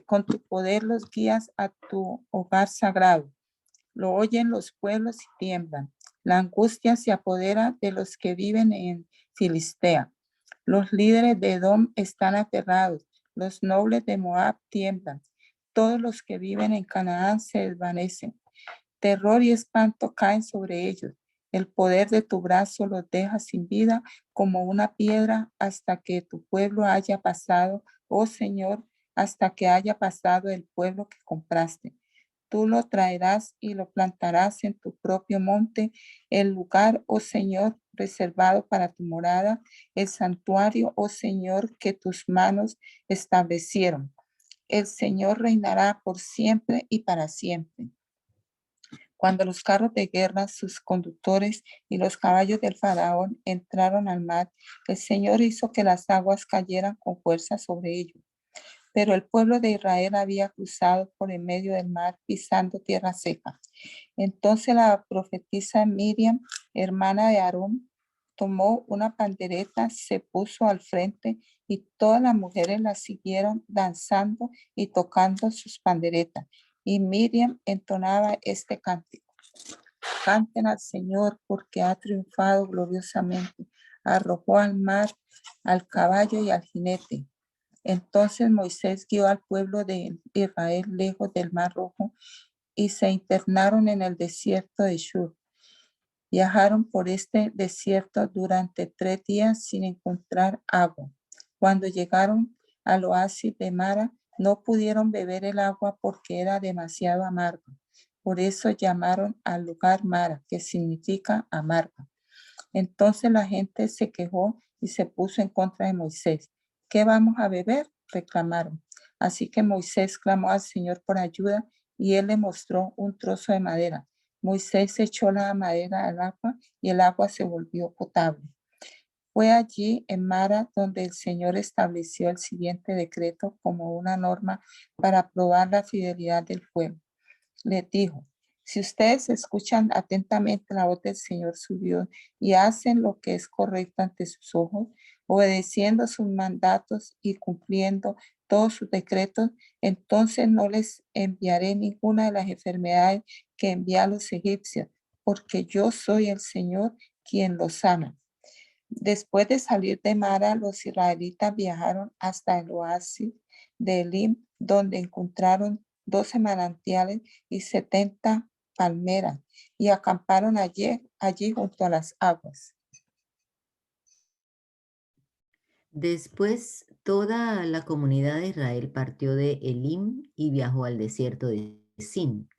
Con tu poder los guías a tu hogar sagrado. Lo oyen los pueblos y tiemblan. La angustia se apodera de los que viven en Filistea. Los líderes de Edom están aterrados. Los nobles de Moab tiemblan. Todos los que viven en Canaán se desvanecen. Terror y espanto caen sobre ellos. El poder de tu brazo los deja sin vida como una piedra hasta que tu pueblo haya pasado, oh Señor, hasta que haya pasado el pueblo que compraste. Tú lo traerás y lo plantarás en tu propio monte, el lugar, oh Señor, reservado para tu morada, el santuario, oh Señor, que tus manos establecieron. El Señor reinará por siempre y para siempre. Cuando los carros de guerra, sus conductores y los caballos del faraón entraron al mar, el Señor hizo que las aguas cayeran con fuerza sobre ellos. Pero el pueblo de Israel había cruzado por en medio del mar pisando tierra seca. Entonces la profetisa Miriam, hermana de Aarón, tomó una pandereta, se puso al frente y todas las mujeres la siguieron danzando y tocando sus panderetas. Y Miriam entonaba este cántico. Canten al Señor porque ha triunfado gloriosamente. Arrojó al mar, al caballo y al jinete. Entonces Moisés guió al pueblo de Israel lejos del Mar Rojo y se internaron en el desierto de Shur. Viajaron por este desierto durante 3 días sin encontrar agua. Cuando llegaron al oasis de Mara, no pudieron beber el agua porque era demasiado amarga. Por eso llamaron al lugar Mara, que significa amarga. Entonces la gente se quejó y se puso en contra de Moisés. ¿Qué vamos a beber?, reclamaron. Así que Moisés clamó al Señor por ayuda y él le mostró un trozo de madera. Moisés echó la madera al agua y el agua se volvió potable. Fue allí en Mara donde el Señor estableció el siguiente decreto como una norma para probar la fidelidad del pueblo. Les dijo: si ustedes escuchan atentamente la voz del Señor su Dios y hacen lo que es correcto ante sus ojos, obedeciendo sus mandatos y cumpliendo todos sus decretos, entonces no les enviaré ninguna de las enfermedades que envié a los egipcios, porque yo soy el Señor quien los sana. Después de salir de Mara, los israelitas viajaron hasta el oasis de Elim, donde encontraron 12 manantiales y 70 palmeras, y acamparon allí junto a las aguas. Después, toda la comunidad de Israel partió de Elim y viajó al desierto de Sin,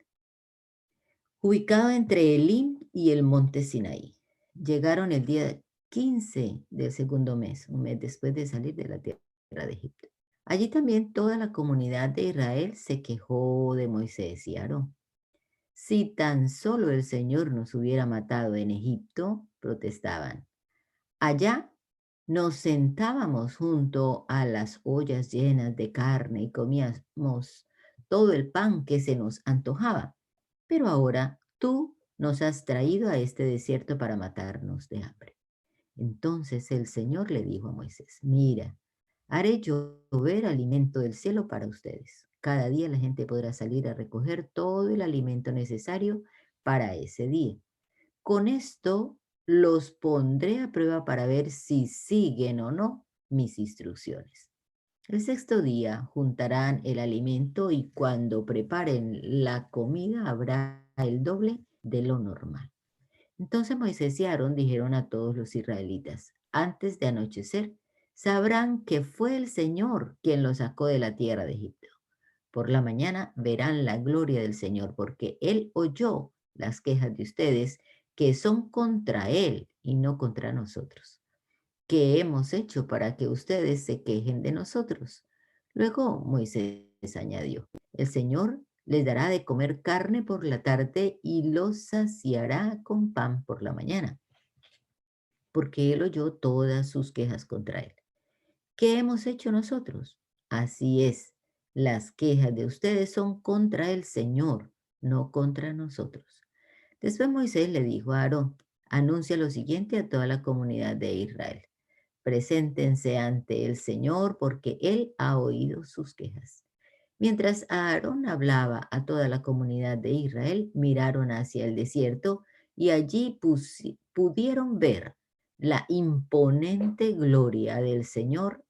ubicado entre Elim y el monte Sinaí. Llegaron el día 15 del segundo mes, un mes después de salir de la tierra de Egipto. Allí también toda la comunidad de Israel se quejó de Moisés y Aarón. Si tan solo el Señor nos hubiera matado en Egipto, protestaban. Allá nos sentábamos junto a las ollas llenas de carne y comíamos todo el pan que se nos antojaba. Pero ahora tú nos has traído a este desierto para matarnos de hambre. Entonces el Señor le dijo a Moisés: mira, haré llover alimento del cielo para ustedes. Cada día la gente podrá salir a recoger todo el alimento necesario para ese día. Con esto los pondré a prueba para ver si siguen o no mis instrucciones. El sexto día juntarán el alimento y cuando preparen la comida habrá el doble de lo normal. Entonces Moisés y Aarón dijeron a todos los israelitas: antes de anochecer sabrán que fue el Señor quien los sacó de la tierra de Egipto. Por la mañana verán la gloria del Señor, porque Él oyó las quejas de ustedes que son contra Él y no contra nosotros. ¿Qué hemos hecho para que ustedes se quejen de nosotros? Luego Moisés añadió: el Señor les dará de comer carne por la tarde y los saciará con pan por la mañana, porque Él oyó todas sus quejas contra Él. ¿Qué hemos hecho nosotros? Así es, las quejas de ustedes son contra el Señor, no contra nosotros. Después Moisés le dijo a Aarón: anuncia lo siguiente a toda la comunidad de Israel. Preséntense ante el Señor porque Él ha oído sus quejas. Mientras Aarón hablaba a toda la comunidad de Israel, miraron hacia el desierto y allí pudieron ver la imponente gloria del Señor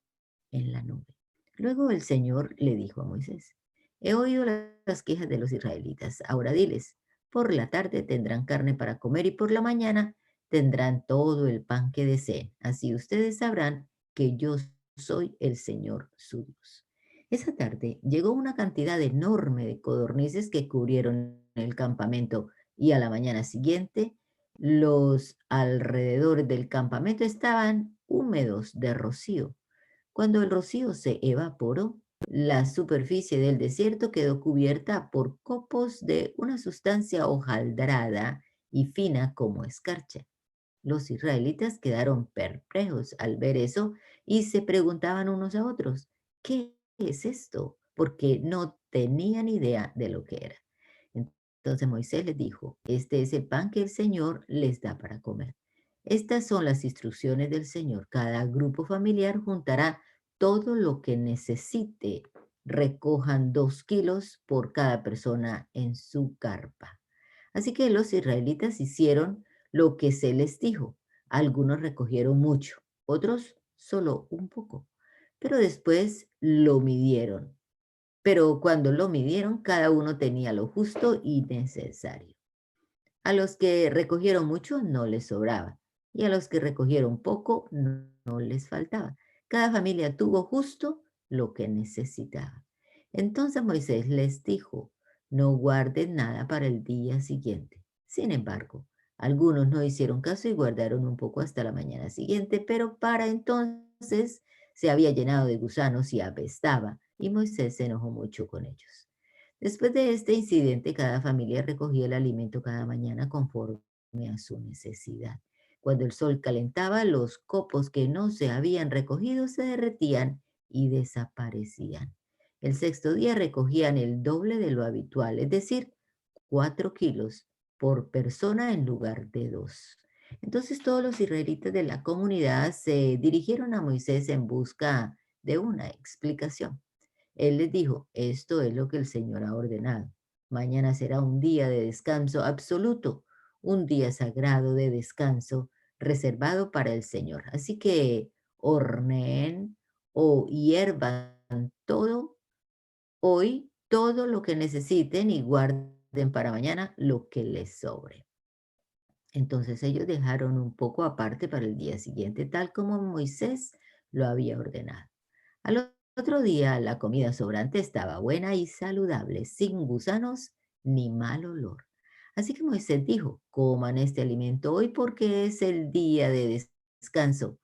en la nube. Luego el Señor le dijo a Moisés: he oído las quejas de los israelitas. Ahora diles: por la tarde tendrán carne para comer y por la mañana tendrán todo el pan que deseen. Así ustedes sabrán que yo soy el Señor su Dios. Esa tarde llegó una cantidad enorme de codornices que cubrieron el campamento y a la mañana siguiente los alrededores del campamento estaban húmedos de rocío. Cuando el rocío se evaporó, la superficie del desierto quedó cubierta por copos de una sustancia hojaldrada y fina como escarcha. Los israelitas quedaron perplejos al ver eso y se preguntaban unos a otros: ¿qué es esto? Porque no tenían idea de lo que era. Entonces Moisés les dijo: este es el pan que el Señor les da para comer. Estas son las instrucciones del Señor. Cada grupo familiar juntará todo lo que necesite. Recojan 2 kilos por cada persona en su carpa. Así que los israelitas hicieron lo que se les dijo. Algunos recogieron mucho, otros solo un poco, pero después lo midieron. Pero cuando lo midieron, cada uno tenía lo justo y necesario. A los que recogieron mucho no les sobraba, y a los que recogieron poco no les faltaba. Cada familia tuvo justo lo que necesitaba. Entonces Moisés les dijo, no guarden nada para el día siguiente. Sin embargo, algunos no hicieron caso y guardaron un poco hasta la mañana siguiente, pero para entonces se había llenado de gusanos y apestaba, y Moisés se enojó mucho con ellos. Después de este incidente, cada familia recogía el alimento cada mañana conforme a su necesidad. Cuando el sol calentaba, los copos que no se habían recogido se derretían y desaparecían. El sexto día recogían el doble de lo habitual, es decir, 4 kilos por persona en lugar de 2. Entonces todos los israelitas de la comunidad se dirigieron a Moisés en busca de una explicación. Él les dijo, esto es lo que el Señor ha ordenado. Mañana será un día de descanso absoluto, un día sagrado de descanso reservado para el Señor. Así que horneen o hiervan todo hoy, todo lo que necesiten y guarden para mañana lo que les sobre. Entonces ellos dejaron un poco aparte para el día siguiente, tal como Moisés lo había ordenado. Al otro día la comida sobrante estaba buena y saludable, sin gusanos ni mal olor. Así que Moisés dijo, coman este alimento hoy porque es el día de descanso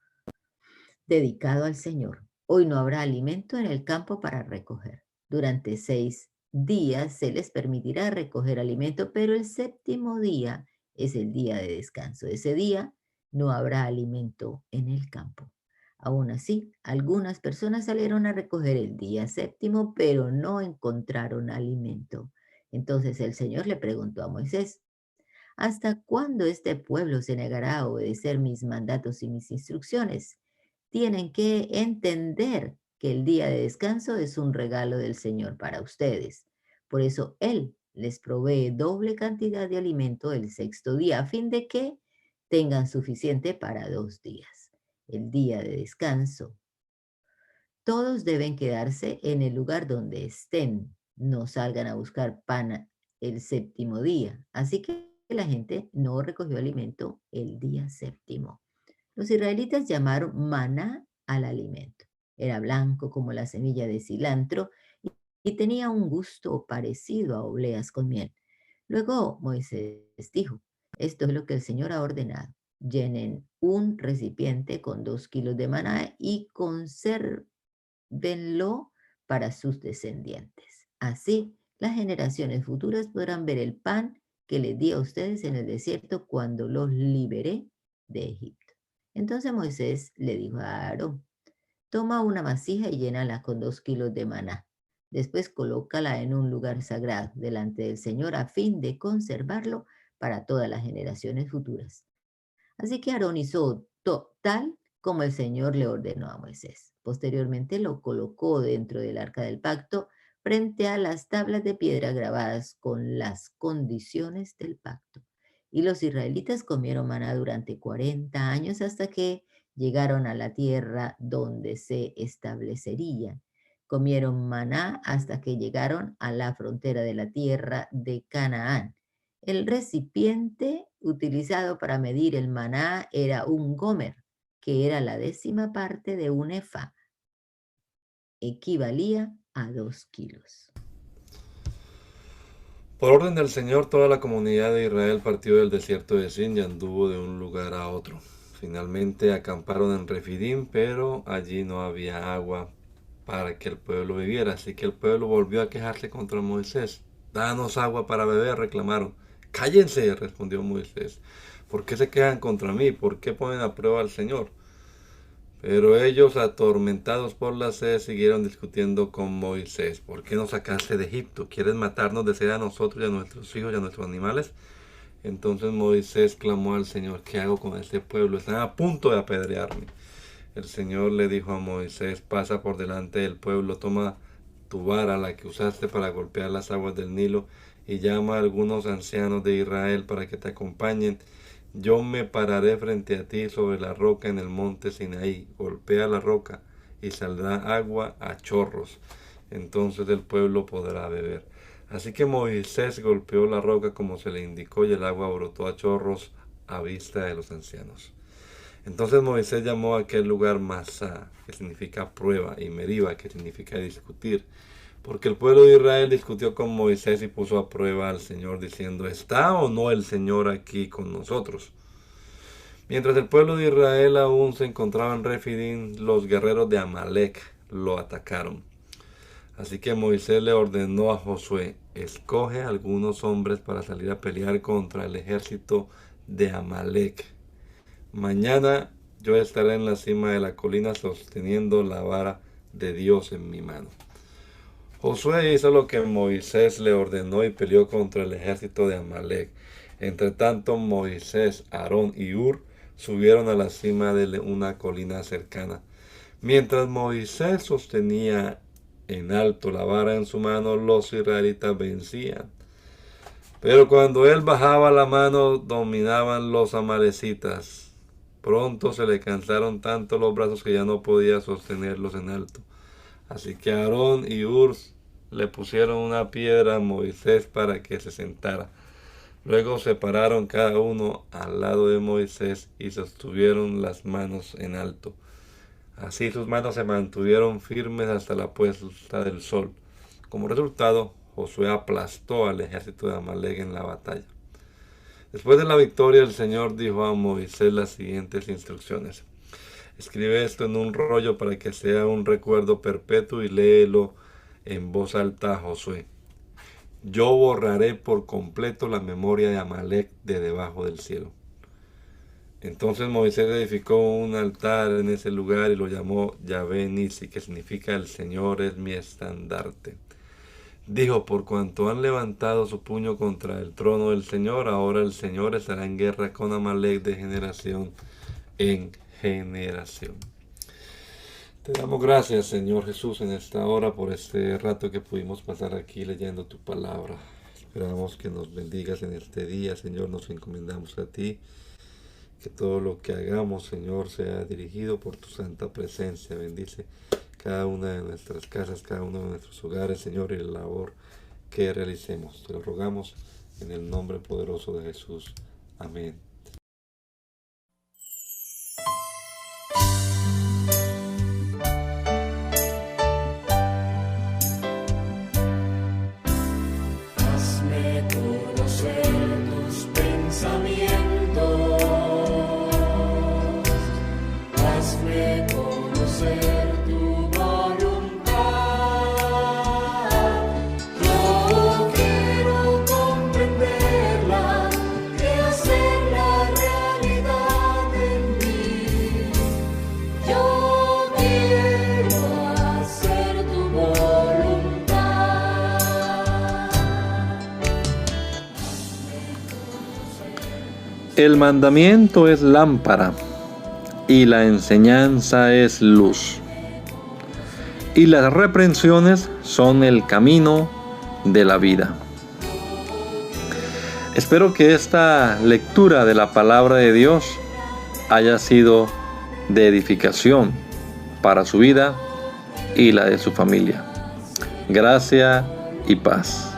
dedicado al Señor. Hoy no habrá alimento en el campo para recoger. Durante 6 días se les permitirá recoger alimento, pero el séptimo día es el día de descanso. Ese día no habrá alimento en el campo. Aún así, algunas personas salieron a recoger el día séptimo, pero no encontraron alimento. Entonces el Señor le preguntó a Moisés, ¿hasta cuándo este pueblo se negará a obedecer mis mandatos y mis instrucciones? Tienen que entender que el día de descanso es un regalo del Señor para ustedes. Por eso Él les provee doble cantidad de alimento el sexto día, a fin de que tengan suficiente para 2 días. El día de descanso. Todos deben quedarse en el lugar donde estén. No salgan a buscar pan el séptimo día. Así que la gente no recogió alimento el día séptimo. Los israelitas llamaron maná al alimento. Era blanco como la semilla de cilantro y tenía un gusto parecido a obleas con miel. Luego Moisés dijo, esto es lo que el Señor ha ordenado. Llenen un recipiente con 2 kilos de maná y consérvenlo para sus descendientes. Así, las generaciones futuras podrán ver el pan que les di a ustedes en el desierto cuando los liberé de Egipto. Entonces Moisés le dijo a Aarón, toma una vasija y llénala con 2 kilos de maná. Después colócala en un lugar sagrado delante del Señor a fin de conservarlo para todas las generaciones futuras. Así que Aarón hizo tal como el Señor le ordenó a Moisés. Posteriormente lo colocó dentro del arca del pacto frente a las tablas de piedra grabadas con las condiciones del pacto. Y los israelitas comieron maná durante 40 años hasta que llegaron a la tierra donde se establecerían. Comieron maná hasta que llegaron a la frontera de la tierra de Canaán. El recipiente utilizado para medir el maná era un gomer, que era la 10ª parte de un efa. Equivalía a 2 kilos. Por orden del Señor, toda la comunidad de Israel partió del desierto de Sin y anduvo de un lugar a otro. Finalmente acamparon en Refidim, pero allí no había agua para que el pueblo viviera. Así que el pueblo volvió a quejarse contra Moisés. Danos agua para beber, reclamaron. Cállense, respondió Moisés. ¿Por qué se quejan contra mí? ¿Por qué ponen a prueba al Señor? Pero ellos, atormentados por la sed, siguieron discutiendo con Moisés. ¿Por qué nos sacaste de Egipto? ¿Quieres matarnos de sed a nosotros y a nuestros hijos y a nuestros animales? Entonces Moisés clamó al Señor: ¿qué hago con este pueblo? Están a punto de apedrearme. El Señor le dijo a Moisés: pasa por delante del pueblo, toma tu vara, la que usaste para golpear las aguas del Nilo, y llama a algunos ancianos de Israel para que te acompañen. Yo me pararé frente a ti sobre la roca en el monte Sinaí. Golpea la roca y saldrá agua a chorros. Entonces el pueblo podrá beber. Así que Moisés golpeó la roca como se le indicó, y el agua brotó a chorros a vista de los ancianos. Entonces Moisés llamó a aquel lugar Masá, que significa prueba, y Meriba, que significa discutir, porque el pueblo de Israel discutió con Moisés y puso a prueba al Señor, diciendo: ¿está o no el Señor aquí con nosotros? Mientras el pueblo de Israel aún se encontraba en Refidim, los guerreros de Amalek lo atacaron. Así que Moisés le ordenó a Josué: escoge algunos hombres para salir a pelear contra el ejército de Amalek. Mañana yo estaré en la cima de la colina sosteniendo la vara de Dios en mi mano. Josué hizo lo que Moisés le ordenó y peleó contra el ejército de Amalek. Entre tanto, Moisés, Aarón y Hur subieron a la cima de una colina cercana. Mientras Moisés sostenía en alto la vara en su mano, los israelitas vencían. Pero cuando él bajaba la mano, dominaban los amalecitas. Pronto se le cansaron tanto los brazos que ya no podía sostenerlos en alto. Así que Aarón y Hur le pusieron una piedra a Moisés para que se sentara. Luego se pararon cada uno al lado de Moisés y sostuvieron las manos en alto. Así sus manos se mantuvieron firmes hasta la puesta del sol. Como resultado, Josué aplastó al ejército de Amalek en la batalla. Después de la victoria, el Señor dijo a Moisés las siguientes instrucciones: escribe esto en un rollo para que sea un recuerdo perpetuo y léelo en voz alta a Josué. Yo borraré por completo la memoria de Amalek de debajo del cielo. Entonces Moisés edificó un altar en ese lugar y lo llamó Yahvé Nisi, que significa el Señor es mi estandarte. Dijo: por cuanto han levantado su puño contra el trono del Señor, ahora el Señor estará en guerra con Amalek de generación en generación. Te damos gracias, Señor Jesús, en esta hora por este rato que pudimos pasar aquí leyendo tu palabra. Esperamos que nos bendigas en este día, Señor, nos encomendamos a ti. Que todo lo que hagamos, Señor, sea dirigido por tu santa presencia. Bendice cada una de nuestras casas, cada uno de nuestros hogares, Señor, y la labor que realicemos. Te lo rogamos en el nombre poderoso de Jesús. Amén. Hazme conocer tus pensamientos. Hazme conocer tu voluntad. Yo quiero comprenderla y hacerla realidad en mí. Yo quiero hacer tu voluntad. El mandamiento es lámpara y la enseñanza es luz, y las reprensiones son el camino de la vida. Espero que esta lectura de la palabra de Dios haya sido de edificación para su vida y la de su familia. Gracia y paz.